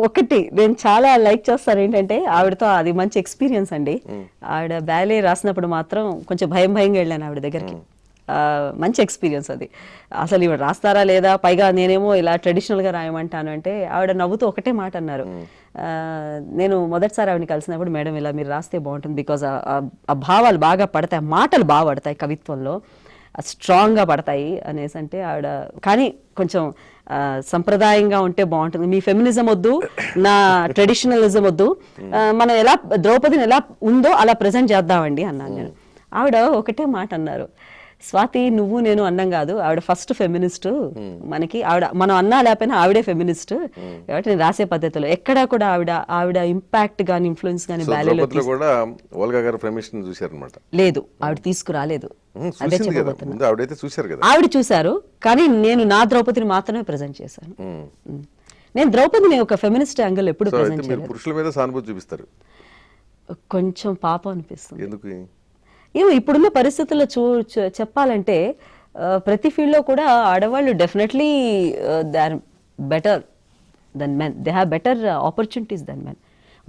ఒకటి నేను చాలా లైక్ చేస్తాను ఏంటంటే, ఆవిడతో అది మంచి ఎక్స్పీరియన్స్ అండి. ఆవిడ బ్యాలే రాసినప్పుడు మాత్రం కొంచెం భయంగా వెళ్ళాను ఆవిడ దగ్గరికి. మంచి ఎక్స్పీరియన్స్ అది. అసలు ఇవి రాస్తారా లేదా, పైగా నేనేమో ఇలా ట్రెడిషనల్గా రాయమంటాను అంటే ఆవిడ నవ్వుతూ ఒకటే మాట అన్నారు. నేను మొదటిసారి ఆవిడని కలిసినప్పుడు, మేడం ఇలా మీరు రాస్తే బాగుంటుంది, బికాజ్ ఆ భావాలు బాగా పడతాయి, మాటలు బాగా పడతాయి, కవిత్వంలో స్ట్రాంగ్గా పడతాయి అనేసి అంటే ఆవిడ, కానీ కొంచెం సంప్రదాయంగా ఉంటే బాగుంటుంది, మీ ఫెమినిజం వద్దు, నా ట్రెడిషనలిజం వద్దు, మనం ఎలా ద్రౌపదిని ఎలా ఉందో అలా ప్రజెంట్ చేద్దామండి అన్నాను నేను. ఆవిడ ఒకటే మాట అన్నారు, స్వాతి నువ్వు నేను అన్నం కాదు, ఆవిడ ఫస్ట్ ఫెమినిస్ట్ మనకి, మనం అన్నా లేకపోయినా ఆవిడే ఫెమినిస్ట్. కాబట్టి నేను రాసే పద్ధతిలో ఎక్కడా కూడా ఆవిడ ఇంపాక్ట్ గానీ ఇన్ఫ్లుయెన్స్ గానీ లేదు, ఆవిడ తీసుకురాలేదు. అదే చెప్పబోతున్నా, ఆవిడ చూశారు, కానీ నేను నా ద్రౌపదిని మాత్రమే ప్రజెంట్ చేశాను. నేను ద్రౌపదిని ఒక ఫెమినిస్ట్ యాంగిల్ ఎప్పుడు ప్రజెంట్ చేయలేదు. పురుషుల మీద సానుభూతి చూపిస్తారు, కొంచెం పాపం అనిపిస్తుంది. ఏమో ఇప్పుడున్న పరిస్థితుల్లో చెప్పాలంటే ప్రతి ఫీల్డ్లో కూడా ఆడవాళ్ళు definitely they are better than men, they have better opportunities than men.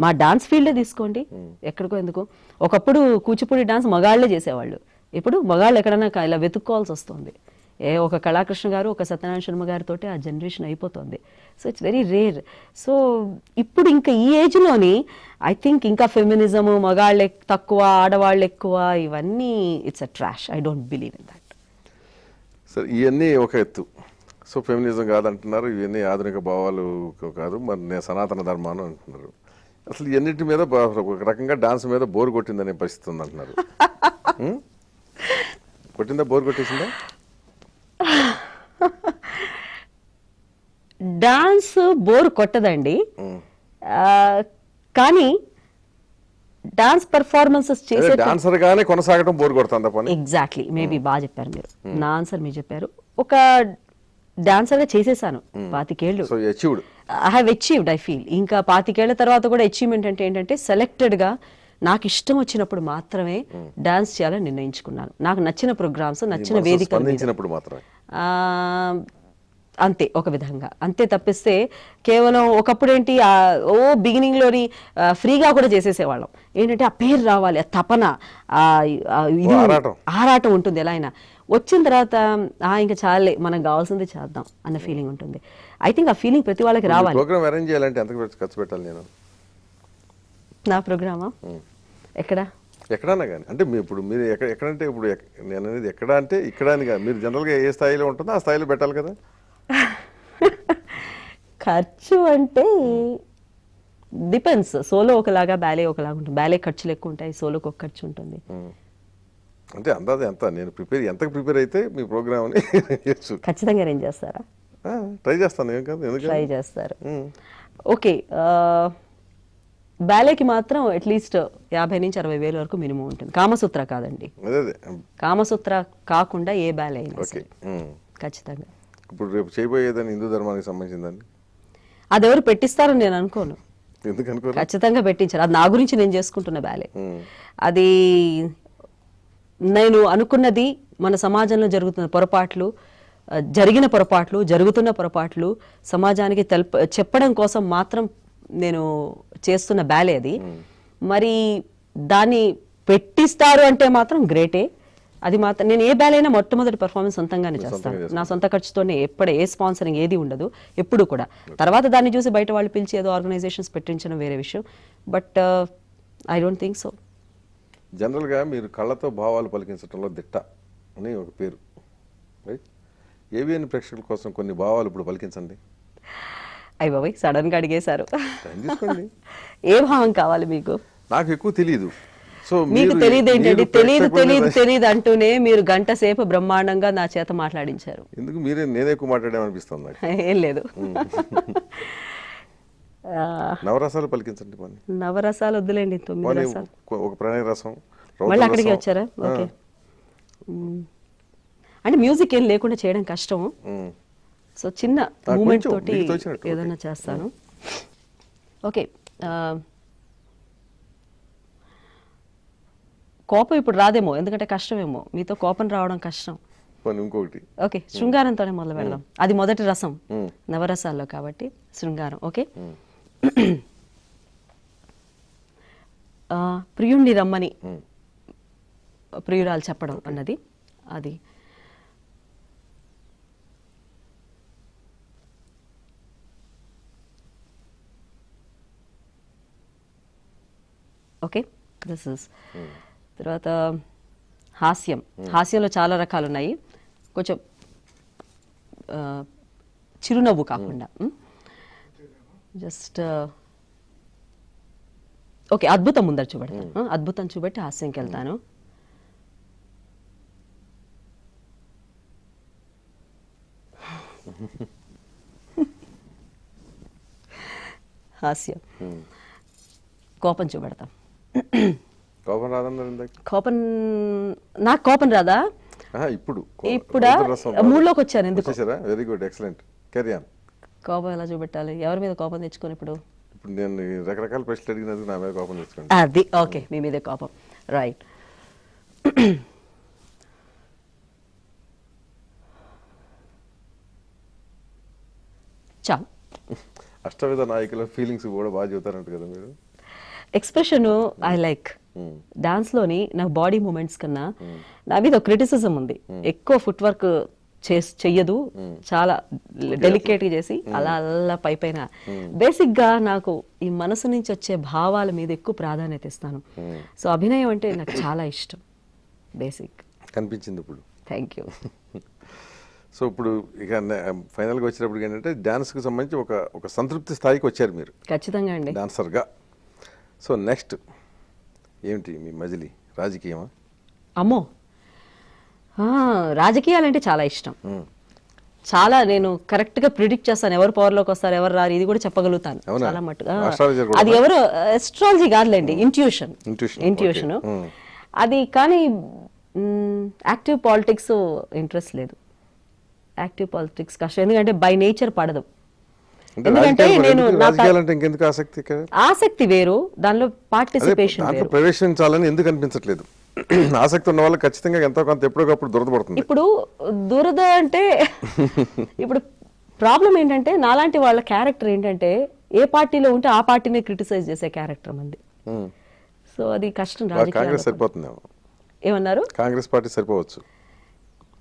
మా డాన్స్ ఫీల్డే తీసుకోండి, ఎక్కడికో ఎందుకు. ఒకప్పుడు కూచిపూడి డాన్స్ మగాళ్లే చేసేవాళ్ళు, ఇప్పుడు మగాళ్ళు ఎక్కడైనా ఇలా వెతుక్కోవాల్సి వస్తుంది. ఒక కళాకృష్ణ గారు, ఒక సత్యనారాయణ శర్మ గారితో ఆ జనరేషన్ అయిపోతుంది. So it's very rare. So ఇప్పుడు ఇంకా ఈ ఏజ్లోని ఐ థింక్ ఇంకా ఫెమినిజము, మగాళ్ళు తక్కువ ఆడవాళ్ళు ఎక్కువ, ఇవన్నీ it's a trash. I don't believe in that. సరే, ఇవన్నీ ఒక ఎత్తు. సో ఫెమినిజం కాదంటున్నారు, ఇవన్నీ ఆధునిక భావాలు కాదు, మరి నేను సనాతన ధర్మాను అంటున్నారు. అసలు ఇవన్నిటి మీద ఒక రకంగా డాన్స్ మీద బోర్ కొట్టిందనే పరిస్థితి ఉంది అంటున్నారు. కొట్టిందా, బోర్ కొట్టేసిందా? డాన్స్ బోర్ కొట్టదండి, కానీ డాన్స్ పర్ఫార్మెన్సెస్ చేసే డాన్సర్ గానే కొనసాగడం బోర్ కొడుతుందా పని? ఎగ్జాక్ట్లీ, మేబీ బాగా చెప్పారు మీరు. నా ఆన్సర్ మీరు చెప్పారు. ఒక డాన్సర్ గా చేసేసాను 25 ఏళ్ళు. So achieved, I have achieved I feel. ఇంకా 25 ఏళ్ల తర్వాత కూడా అచీవ్మెంట్ అంటే ఏంటంటే సెలెక్టెడ్ గా నాకు ఇష్టం వచ్చినప్పుడు మాత్రమే డాన్స్ చేయాలని నిర్ణయించుకున్నాను. నాకు నచ్చిన ప్రోగ్రామ్స్, నచ్చిన వేదికలు మాత్రమే. అంతే, ఒక విధంగా అంతే. తప్పిస్తే కేవలం ఒకప్పుడు ఏంటి, బిగినింగ్ లోని ఫ్రీగా కూడా చేసేసేవాళ్ళం. ఏంటంటే ఆ పేరు రావాలి, ఆ తపన, ఇది ఆరాటం ఉంటుంది ఎలా అయినా. వచ్చిన తర్వాత ఇంకా చాలే, మనకు కావాల్సింది చేద్దాం అన్న ఫీలింగ్ ఉంటుంది. ఐ థింక్ ఆ ఫీలింగ్ ప్రతి వాళ్ళకి రావాలి. ప్రోగ్రామ్ అరేంజ్ చేయాలంటే ఎంత ఖర్చు పెట్టాలి? నేను నా ప్రోగ్రామా ఎక్కడన్నా కానీ, అంటే ఇప్పుడు మీరు ఎక్కడంటే, ఇప్పుడు నేను అనేది ఎక్కడ అంటే ఇక్కడ అని కాదు, మీరు జనరల్గా ఏ స్థాయిలో ఉంటుందో ఆ స్థాయిలో పెట్టాలి కదా. ఖర్చు అంటే డిపెండ్స్. సోలో ఒకలాగా, బ్యాలే ఒకలాగా ఉంటుంది. బ్యాలే ఖర్చులు ఎక్కువ ఉంటాయి, సోలోకి ఒక ఖర్చు ఉంటుంది. అంటే అందాది ఎంత, నేను ఎంతకు ప్రిపేర్ అయితే మీ ప్రోగ్రామ్ అని ఖచ్చితంగా అరేంజ్ చేస్తారా? ట్రై చేస్తాను, ఏం కాదు, ఎందుకు ట్రై చేస్తారు. ఓకే, బ్యాలేకి మాత్రం అట్లీస్ట్ 50 నుంచి 60 వేల వరకు మినిమం ఉంటుంది. కామసూత్ర కాదండి, కామసూత్ర కాకుండా ఏ బ్యాలే అయినా సరే ఖచ్చితంగా. ఇప్పుడు రేపు చేయబోయేదని హిందూ ధర్మానికి సంబంధించిందని అది ఎవరు పెట్టిస్తారని నేను అనుకోను. ఎందుకు అనుకోను? ఖచ్చితంగా పెట్టించారు. అది నా గురించి నేను చేసుకుంటున్న బ్యాలే. అది నేను అనుకున్నది, మన సమాజంలో జరుగుతున్న పొరపాట్లు, జరిగిన పొరపాట్లు, జరుగుతున్న పొరపాట్లు సమాజానికి చెప్పడం కోసం మాత్రం నేను చేస్తున్న బ్యాలే అది. మరి దాన్ని పెట్టిస్తారు అంటే మాత్రం గ్రేటే. అది మాత్రం నేను ఏ బ్యాలే అయినా మొట్టమొదటి పర్ఫార్మెన్స్ సొంతంగానే చేస్తాను, నా సొంత ఖర్చుతోనే. ఏ స్పాన్సరింగ్ ఏది ఉండదు ఎప్పుడు కూడా. తర్వాత దాన్ని చూసి బయట వాళ్ళు పిలిచి ఏదో ఆర్గనైజేషన్స్ పెట్టించడం వేరే విషయం. But I don't think so. జనరల్గా మీరు కళ్ళతో భావాలు పలికించడంలో దిట్ట అని ఒక పేరు, రైట్? ఏవిఎన్ ప్రేక్షకుల కోసం కొన్ని భావాలు ఇప్పుడు పలికించండి. అయ్య బాబాయ్, సడన్ గా అడిగేశారు. ఏ భావం కావాలి మీకు? నాకు ఎక్కువ తెలియదు. సో మీకు తెలియదు ఏంటండి? తెలియదు అంటూనే మీరు గంట సేపు బ్రహ్మాండంగా నా చేత మాట్లాడించారు. ఎందుకు నేనే ఎక్కువ మాట్లాడామనిపిస్తుంది నాకు. ఏం లేదు. నవరసాలు పలికించండి. పని నవరసాలు వద్దులేండి, 9 రసాలు. ఒక ప్రణయ రసం. మళ్ళీ అక్కడికి వచ్చారా? ఓకే. అంటే మ్యూజిక్ ఏం లేకుండా చేయడం కష్టం. సో చిన్న మూమెంట్ తోటి ఏదైనా చేస్తాను. ఓకే, కోపం ఇప్పుడు రాదేమో, ఎందుకంటే కష్టమేమో, మీతో కోపం రావడం కష్టం. ఇంకొకటి, ఓకే, శృంగారంతోనే మొదలు పెడదాం. అది మొదటి రసం నవరసాల్లో కాబట్టి శృంగారం. ఓకే, ప్రియుణ్ణి రమ్మని ప్రియురాలు చెప్పడం అన్నది అది. Okay, this is. తర్వాత హాస్యం. హాస్యంలో చాలా రకాలు ఉన్నాయి. కొంచెం చిరునవ్వు కాకుండా జస్ట్ ఓకే, అద్భుతం ముందర చూపెడతాను. అద్భుతం చూపెట్టి హాస్యంకి వెళ్తాను. హాస్యం. కోపం చూపెడతాం. కోపం రాదన్నారు. నాకు కోపం రాదా? ఇప్పుడు మూడులోకి వచ్చాను. ఎందుకు? Very good, excellent, carry on. కోపం ఎలా చూపెట్టాలి? ఎవరి మీద కోపం తెచ్చుకొని? ఇప్పుడు నేను రకరకాల ప్రశ్నలు అడిగినందుకు నా మీద కోపం తెచ్చుకోండి. అది ఓకే, మీ మీదే కోపం, రైట్. చాలు. అష్టవిధ నాయకుల ఫీలింగ్స్ కూడా బాగా చెబుతారంట కదా మీరు. ఎక్స్ప్రెషన్ ఐ లైక్ డాన్స్ లోని నాకు బాడీ మూమెంట్స్ కన్నా నా మీద క్రిటిసిజం ఉంది. ఎక్కువ ఫుట్ వర్క్ చెయ్యదు, చాలా డెలికేట్ గా చేసి అలా అలా పైన బేసిక్ గా నాకు ఈ మనసు నుంచి వచ్చే భావాల మీద ఎక్కువ ప్రాధాన్యత ఇస్తాను. సో అభినయం అంటే నాకు చాలా ఇష్టం బేసిక్. కనిపించింది ఇప్పుడు. Thank you. సో ఇప్పుడు ఇక ఫైనల్గా వచ్చినప్పుడు ఏంటంటే డాన్స్కి సంబంధించి ఒక సంతృప్తి స్థాయికి వచ్చారు మీరు ఖచ్చితంగా అండి డాన్సర్గా. సో నెక్స్ట్ ఏమిటి మీ మజిలీ? రాజకీయమా? అమ్మో, రాజకీయాలంటే చాలా ఇష్టం. చాలా నేను కరెక్ట్ గా ప్రిడిక్ట్ చేస్తాను ఎవరు పవర్లోకి వస్తారు, ఎవరు రారు, ఇది కూడా చెప్పగలుగుతాను చాలా మట్టుగా. అది ఎవరు ఎస్ట్రాలజీ కాదులేండి, ఇంట్యూషన్ అది. కానీ యాక్టివ్ పాలిటిక్స్ ఇంట్రెస్ట్ లేదు. యాక్టివ్ పాలిటిక్స్ కష్టం, ఎందుకంటే బై నేచర్ పడదు. ఎందుకంటే నేను ఆసక్తి వేరు, దానిలో పార్టిసిపేషన్ వేరు. ప్రవేశించాలని ఎందుకు అనిపించట్లేదు? ఆసక్తి ఉన్న వాళ్ళకి ఖచ్చితంగా ఎంతో కొంత ఎప్పటికప్పుడు దురద పడుతుంది. ఇప్పుడు దురద అంటే ఇప్పుడు ప్రాబ్లం ఏంటంటే నాలాంటి వాళ్ళ క్యారెక్టర్ ఏంటంటే ఏ పార్టీలో ఉంటే ఆ పార్టీని క్రిటిసైజ్ చేసే క్యారెక్టర్ మంది. సో అది కష్టం. కాంగ్రెస్ సరిపోతుందేమో. ఏమన్నారు? కాంగ్రెస్ పార్టీ సరిపోవచ్చు.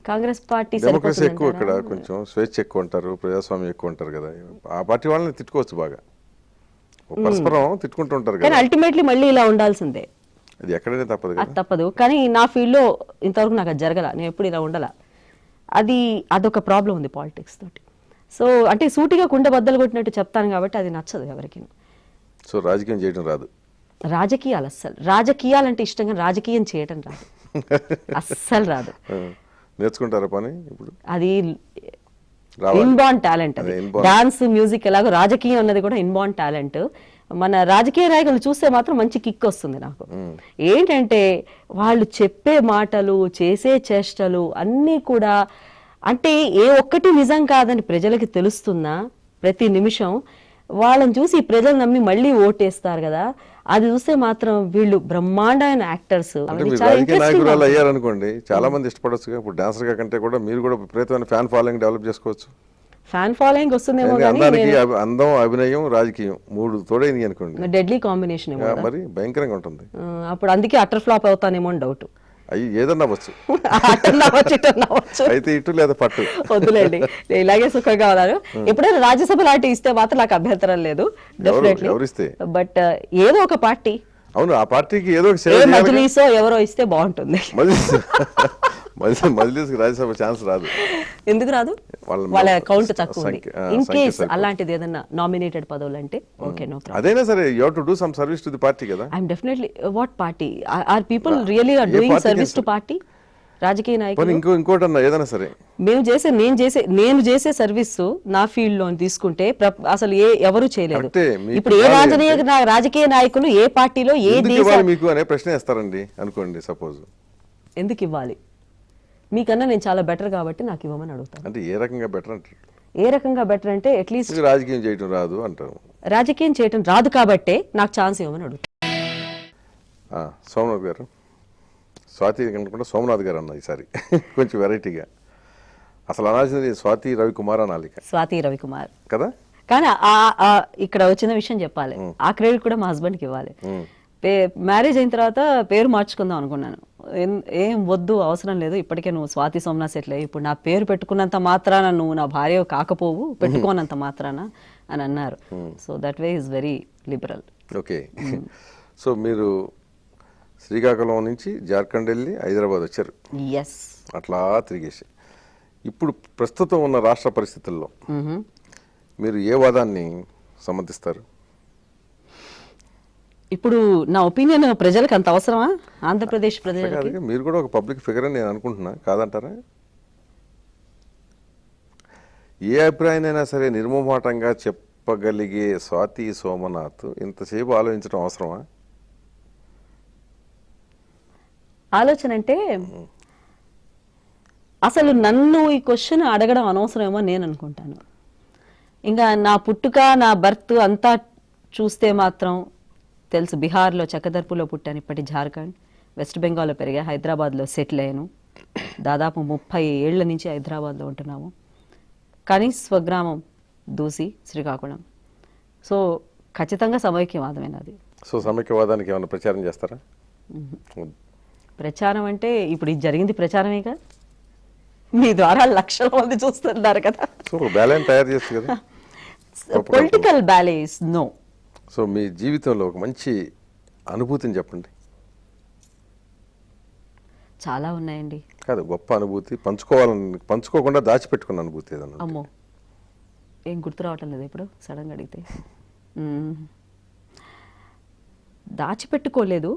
కాంగ్రెస్ పార్టీ డెమోక్రసీ ఎక్కువ, ఇక్కడ కొంచెం స్వేచ్ఛ ఎక్కువ అంటారు, ప్రజాస్వామ్యం ఎక్కువ అంటారు కదా. ఆ పార్టీ వాళ్ళని తిట్టుకోవచ్చు బాగా, పరస్పరం తిట్టుకుంటూ ఉంటారు కానీ అల్టిమేట్లీ మళ్ళీ ఇలా ఉండాల్సిందే. అది ఎక్కడైనా తప్పదు, అది తప్పదు. కానీ నా ఫీల్డ్ లో ఇంతవరకు నాకు అది జరగల, నేను ఎప్పుడు ఇలా ఉండాల. అదొక ప్రాబ్లం ఉంది పాలిటిక్స్ తోటి. సో అంటే సూటిగా కుండ బద్దలు కొట్టినట్టు చెప్తాను కాబట్టి అది నచ్చదు ఎవరికి. సో రాజకీయం చేయడం రాదు. రాజకీయాలు అస్సలు, రాజకీయాలంటే ఇష్టంగా రాజకీయం చేయటం రాదు, అస్సలు రాదు. నేర్చుకుంటారా పని ఇప్పుడు? అది ఇన్బార్న్ టాలెంట్. అది డాన్స్, మ్యూజిక్ ఎలాగో రాజకీయం అన్నది కూడా ఇన్బార్న్ టాలెంట్. మన రాజకీయ నాయకులు చూస్తే మాత్రం మంచి కిక్ వస్తుంది నాకు. ఏంటంటే వాళ్ళు చెప్పే మాటలు, చేసే చేష్టలు అన్నీ కూడా అంటే ఏ ఒక్కటి నిజం కాదని ప్రజలకి తెలుస్తున్నా ప్రతి నిమిషం వాళ్ళని చూసి ప్రజలు నమ్మి మళ్ళీ ఓటేస్తారు కదా. అది చూస్తే మాత్రం వీళ్ళు బ్రహ్మాండమైన యాక్టర్స్. నాయకురాలు అయ్యారనుకోండి, చాలా మంది ఇష్టపడచ్చు. ఇప్పుడు డాన్సర్ గా కంటే కూడా మీరు కూడా విపరీతమైన ఫ్యాన్ ఫాలోయింగ్ డెవలప్ చేసుకోవచ్చు. ఫ్యాన్ ఫాలోయింగ్ వస్తుందేమో, అందం, అభినయం, రాజకీయం మూడు తోడైంది అనుకోండి, డెడ్లీ కాంబినేషన్ మరి భయంకరంగా ఉంటుంది. అప్పుడు అందుకే అటర్ ఫ్లాప్ అవుతానేమో అని డౌట్. అయ్యి ఏదన్నా అవ్వచ్చు, అయితే ఇటు లేదా పట్టు. వద్దులేండి, ఇలాగే సుఖంగా ఉన్నారు. ఎప్పుడైనా రాజ్యసభ లాంటి ఇస్తే మాత్రం నాకు అభ్యంతరం లేదు, డెఫినెట్లీ. బట్ ఏదో ఒక పార్టీ, అవును ఆ పార్టీకి ఏదో మజ్లీసో ఎవరో ఇస్తే బాగుంటుంది. మజ్లీస్కి రాజ్యసభ ఛాన్స్ రాదు. ఎందుకు రాదు? వాళ్ళ కౌంట్ తక్కువ ఉంది. ఇన్ కేస్ అలాంటిది ఏదన్నా నామినేటెడ్ పదవులు అంటే ఓకే, నో ప్రాబ్లం. అదైనా సరే you have to do some service to the party కదా. I am definitely. What party? Are people really are doing service to party? రాజకీయ నాయకులు ఇంకోటి అన్న ఏదైనా సరే నేను చేసే సర్వీస్ నా ఫీల్డ్ లో తీసుకుంటే అసలు ఎవరు చేయలేదు. ఇప్పుడు ఏ రాజకీయ నాయకులు ఏ పార్టీలో ఏ మీకు అనే ప్రశ్న వేస్తారండి అనుకోండి. సపోజ్ ఎందుకు ఇవ్వాలి? మీకన్నా నేను చాలా బెటర్ కాబట్టి నాకు ఇవ్వమని అడుగుతాను. అంటే ఏ రకంగా బెటర్ అంటే? ఏ రకంగా బెటర్ అంటే అట్లీస్ట్ రాజకీయం చేయడం రాదు అంటారు. రాజకీయం చేయడం రాదు కాబట్టే నాకు ఛాన్స్ ఇవ్వమని అడుగుతాను. సోమనాథ్ గారు, స్వాతి అనుకుంటే సోమనాథ్ గారు అన్న ఈసారి కొంచెం వెరైటీగా. అసలు అనాల్సింది స్వాతి రవికుమార్ అనాలి. స్వాతి రవికుమార్ కదా. కానీ ఇక్కడ వచ్చిన విషయం చెప్పాలి, ఆ క్రెడిట్ కూడా మా హస్బెండ్కి ఇవ్వాలి. మ్యారేజ్ అయిన తర్వాత పేరు మార్చుకుందాం అనుకున్నాను. ఏం వద్దు, అవసరం లేదు, ఇప్పటికే నువ్వు స్వాతి సోమనాథ్ సెటిల్ అయ్యి ఇప్పుడు నా పేరు పెట్టుకున్నంత మాత్రాన నువ్వు నా భార్య కాకపోవు, పెట్టుకోనంత మాత్రాన అని అన్నారు. So that way is very liberal. Okay. So మీరు శ్రీకాకుళం నుంచి జార్ఖండ్ వెళ్ళి హైదరాబాద్ వచ్చారు. ఎస్. అట్లా తిరిగేసి ఇప్పుడు ప్రస్తుతం ఉన్న రాష్ట్ర పరిస్థితుల్లో మీరు ఏ వాదాన్ని సమర్థిస్తారు? ఇప్పుడు నా ఒపీనియన్ ప్రజలకు అంత అవసరమా? ఆంధ్రప్రదేశ్ ప్రజలకి మీరు కూడా ఒక పబ్లిక్ ఫిగర్ అని నేను అనుకుంటున్నా, కాదంటారా? ఏ అభిప్రాయాన్నైనా సరే నిర్మోహమాటంగా చెప్పగలిగే స్వాతి సోమనాథ్ ఇంతసేపు ఆలోచించడం అవసరమా? ఆలోచన అంటే అసలు నన్ను ఈ క్వశ్చన్ అడగడం అనవసరమేమో నేను అనుకుంటాను. ఇంకా నా పుట్టుక, నా బర్త్ అంతా చూస్తే మాత్రం తెలుసు. బీహార్లో చక్కదర్పులో పుట్టాను, ఇప్పటి జార్ఖండ్, వెస్ట్ బెంగాల్లో పెరిగా, హైదరాబాద్లో సెటిల్ అయ్యాను. దాదాపు 30 ఏళ్ల నుంచి హైదరాబాద్లో ఉంటున్నాము. కానీ స్వగ్రామం దూసి శ్రీకాకుళం. సో ఖచ్చితంగా సమైక్యవాదమైన అది. సో సమైక్యవాదానికి ఏమైనా ప్రచారం చేస్తారా? ప్రచారం అంటే ఇప్పుడు ఇది జరిగింది ప్రచారమేగా, మీ ద్వారా లక్షల మంది చూస్తున్నారు కదా. సో బ్యాలెన్స్ తయారు చేస్తుంది కదా. Political balance no. సో మీ జీవితంలో ఒక మంచి అనుభూతిని చెప్పండి. చాలా ఉన్నాయండి. కాదు, గొప్ప అనుభూతి పంచుకోకుండా దాచిపెట్టుకున్న అనుభూతి ఏదన్నా ఉంటే. అమ్మో, ఏం గుర్తు రావటం లేదు ఇప్పుడు సడన్గా అడిగితే. దాచిపెట్టుకోలేదు,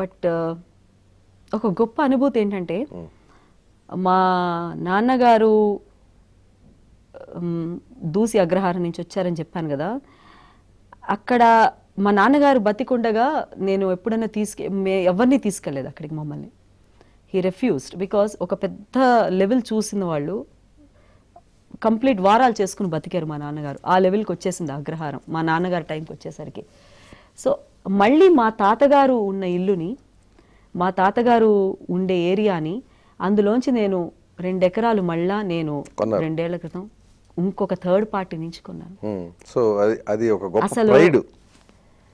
బట్ ఒక గొప్ప అనుభూతి ఏంటంటే మా నాన్నగారు దూసి అగ్రహారం నుంచి వచ్చారని చెప్పాను కదా. అక్కడ మా నాన్నగారు బతికుండగా నేను ఎప్పుడైనా ఎవరిని తీసుకెళ్ళలేదు అక్కడికి. మమ్మల్ని హీ రెఫ్యూజ్డ్ బికాస్ ఒక పెద్ద లెవెల్ చూసిన వాళ్ళు కంప్లీట్ వారాలు చేసుకుని బతికారు మా నాన్నగారు. ఆ లెవెల్కి వచ్చేసింది అగ్రహారం మా నాన్నగారు టైంకి వచ్చేసరికి. సో మళ్ళీ మా తాతగారు ఉన్న ఇల్లుని, మా తాతగారు ఉండే ఏరియాని, అందులోంచి నేను 2 ఎకరాలు మళ్ళా నేను 2 ఏళ్ల క్రితం ఇంకొక థర్డ్ పార్టీ నుంచి కొన్నాను. సో అది ఒక గొప్ప pride.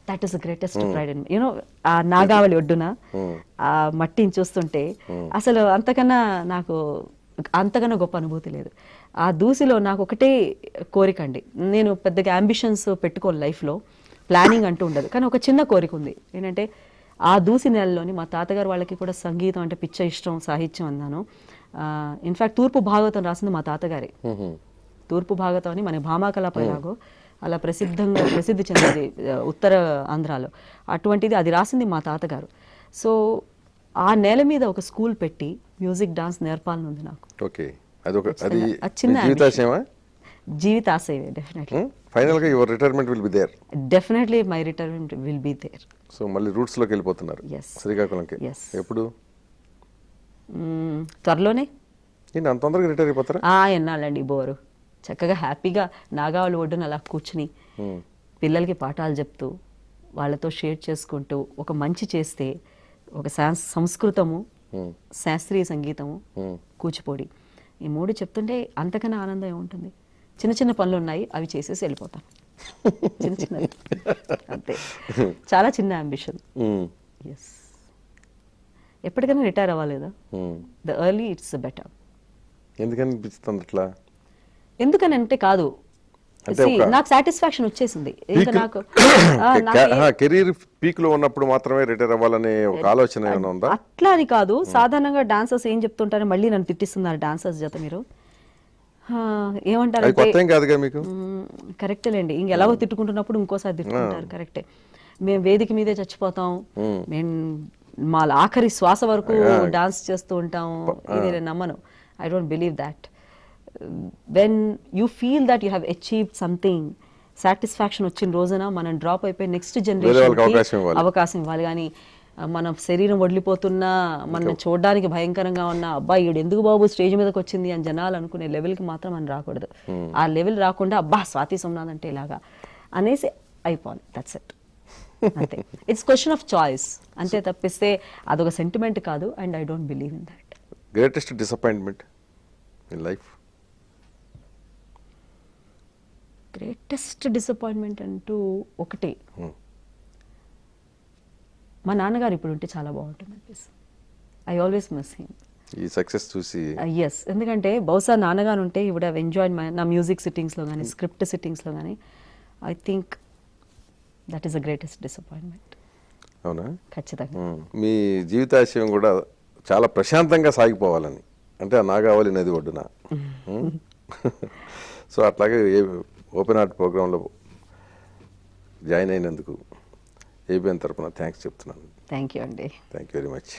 That is the greatest pride in you know. ఆ నాగావళి ఒడ్డున ఆ మట్టిని చూస్తుంటే అసలు అంతకన్నా గొప్ప అనుభూతి లేదు. ఆ దూసిలో నాకు ఒకటే కోరిక అండి. నేను పెద్దగా అంబిషన్స్ పెట్టుకోను లైఫ్లో, ప్లానింగ్ అంటూ ఉండదు, కానీ ఒక చిన్న కోరిక ఉంది. ఏంటంటే ఆ దూసి నెలలోని మా తాతగారు వాళ్ళకి కూడా సంగీతం అంటే పిచ్చ ఇష్టం, సాహిత్యం అన్నాను. ఇన్ఫ్యాక్ట్ తూర్పు భాగవతం రాసింది మా తాతగారే. తూర్పు భాగవతం అని మన భామాకళాపైలాగో అలా ప్రసిద్ధి చెందింది ఉత్తర ఆంధ్రాలో. అటువంటిది అది రాసింది మా తాతగారు. సో ఆ నేల మీద ఒక స్కూల్ పెట్టి మ్యూజిక్ డాన్స్ నేర్పాలని ఉంది నాకు. ఓకే, అది చిన్న జీవితాశయమా? జీవితాశయమే, డెఫినెట్లీ. ఫైనల్ గా your retirement will be there. Definitely my retirement will be there. So మళ్ళీ రూట్స్ లోకి వెళ్ళిపోతున్నారు శ్రీకాకుళంకి. ఎప్పుడు? త్వరలోనే. నేను అంత తొందరగా రిటైర్ అయిపోతారా? ఎన్నాళ్ళండి బోరు. చక్కగా హ్యాపీగా నాగావళి ఒడ్డున అలా కూర్చుని పిల్లలకి పాఠాలు చెప్తూ వాళ్ళతో షేర్ చేసుకుంటూ ఒక మంచి చేస్తే, ఒక సంస్కృతము, శాస్త్రీయ సంగీతము, కూచిపూడి, ఈ 3 చెప్తుంటే అంతకన్నా ఆనందం ఏముంటుంది. చిన్న చిన్న పనులు ఉన్నాయి, అవి చేసేసి వెళ్ళిపోతాను. చిన్న అంతే, చాలా చిన్న అంబిషన్. ఎస్, ఎప్పటికైనా రిటైర్ అవ్వలేదా? The early it's better. ఎందుకని అనిపిస్తుంది అట్లా? ఎందుకని అంటే కాదు, నాకు సాటిస్ఫాక్షన్ వచ్చేసింది. ఇంకా నాకు కెరీర్ పీక్ లో ఉన్నప్పుడు మాత్రమే రిటైర్ అవ్వాలనే ఒక ఆలోచన ఏమైనా ఉందా? అట్లా అని కాదు. సాధారణంగా డాన్సర్స్ ఏం చెప్తుంటారు, మళ్ళీ నన్ను తిట్టిస్తున్నారు డాన్సర్స్ జత మీరు ఏమంటారు కరెక్టేలేండి. ఎలాగో తిట్టుకుంటున్నప్పుడు ఇంకోసారి తిట్టుకుంటారు, కరెక్టే. మేము వేదిక మీదే చచ్చిపోతాం, మేము మా ఆఖరి శ్వాస వరకు డాన్స్ చేస్తూ ఉంటాం. ఇది నేను నమ్మను. I don't believe that. When you feel that you have achieved something, satisfaction వచ్చిన రోజున మనం డ్రాప్ అయిపోయి నెక్స్ట్ జనరేషన్ అవకాశం ఇవ్వాలి. కానీ మన శరీరం వదిలిపోతున్నా, మనం చూడడానికి భయంకరంగా ఉన్నా, అబ్బా ఈడు ఎందుకు బాబు స్టేజ్ మీదకి వచ్చింది అని జనాలు అనుకునే లెవెల్కి మాత్రం మనం రాకూడదు. ఆ లెవెల్ రాకుండా అబ్బా స్వాతి సోమనాథ్ అంటే ఇలాగా అనేసి అయిపోవాలి. దట్స్ ఇట్, అంతే. ఇట్స్ క్వశ్చన్ ఆఫ్ చాయిస్ అంతే తప్పిస్తే అదొక సెంటిమెంట్ కాదు. And I don't believe in that. Greatest disappointment in life? Greatest disappointment అంటూ ఒకటే, మా నాన్నగారు ఇప్పుడు ఉంటే చాలా బాగుంటుంది అనిపిస్తుంది. I always miss him. ఈ సక్సెస్ చూసి ఎస్, ఎందుకంటే బహుశా నాన్నగారు ఉంటే ఈ వుడ్ హావ్ ఎంజాయ్డ్ నా మ్యూజిక్ సిట్టింగ్స్లో కానీ స్క్రిప్ట్ సిట్టింగ్స్లో కానీ. I think that is the greatest disappointment. అవునా? ఖచ్చితంగా. మీ జీవితాశయం కూడా చాలా ప్రశాంతంగా సాగిపోవాలని, అంటే ఆ నాగావళి నది ఒడ్డున. సో అట్లాగే ఓపెన్ ఆర్ట్ ప్రోగ్రాంలో జాయిన్ అయినందుకు ఏబిఎన్ తరపున థ్యాంక్స్ చెప్తున్నాను. థ్యాంక్ యూ అండి. Thank you very much.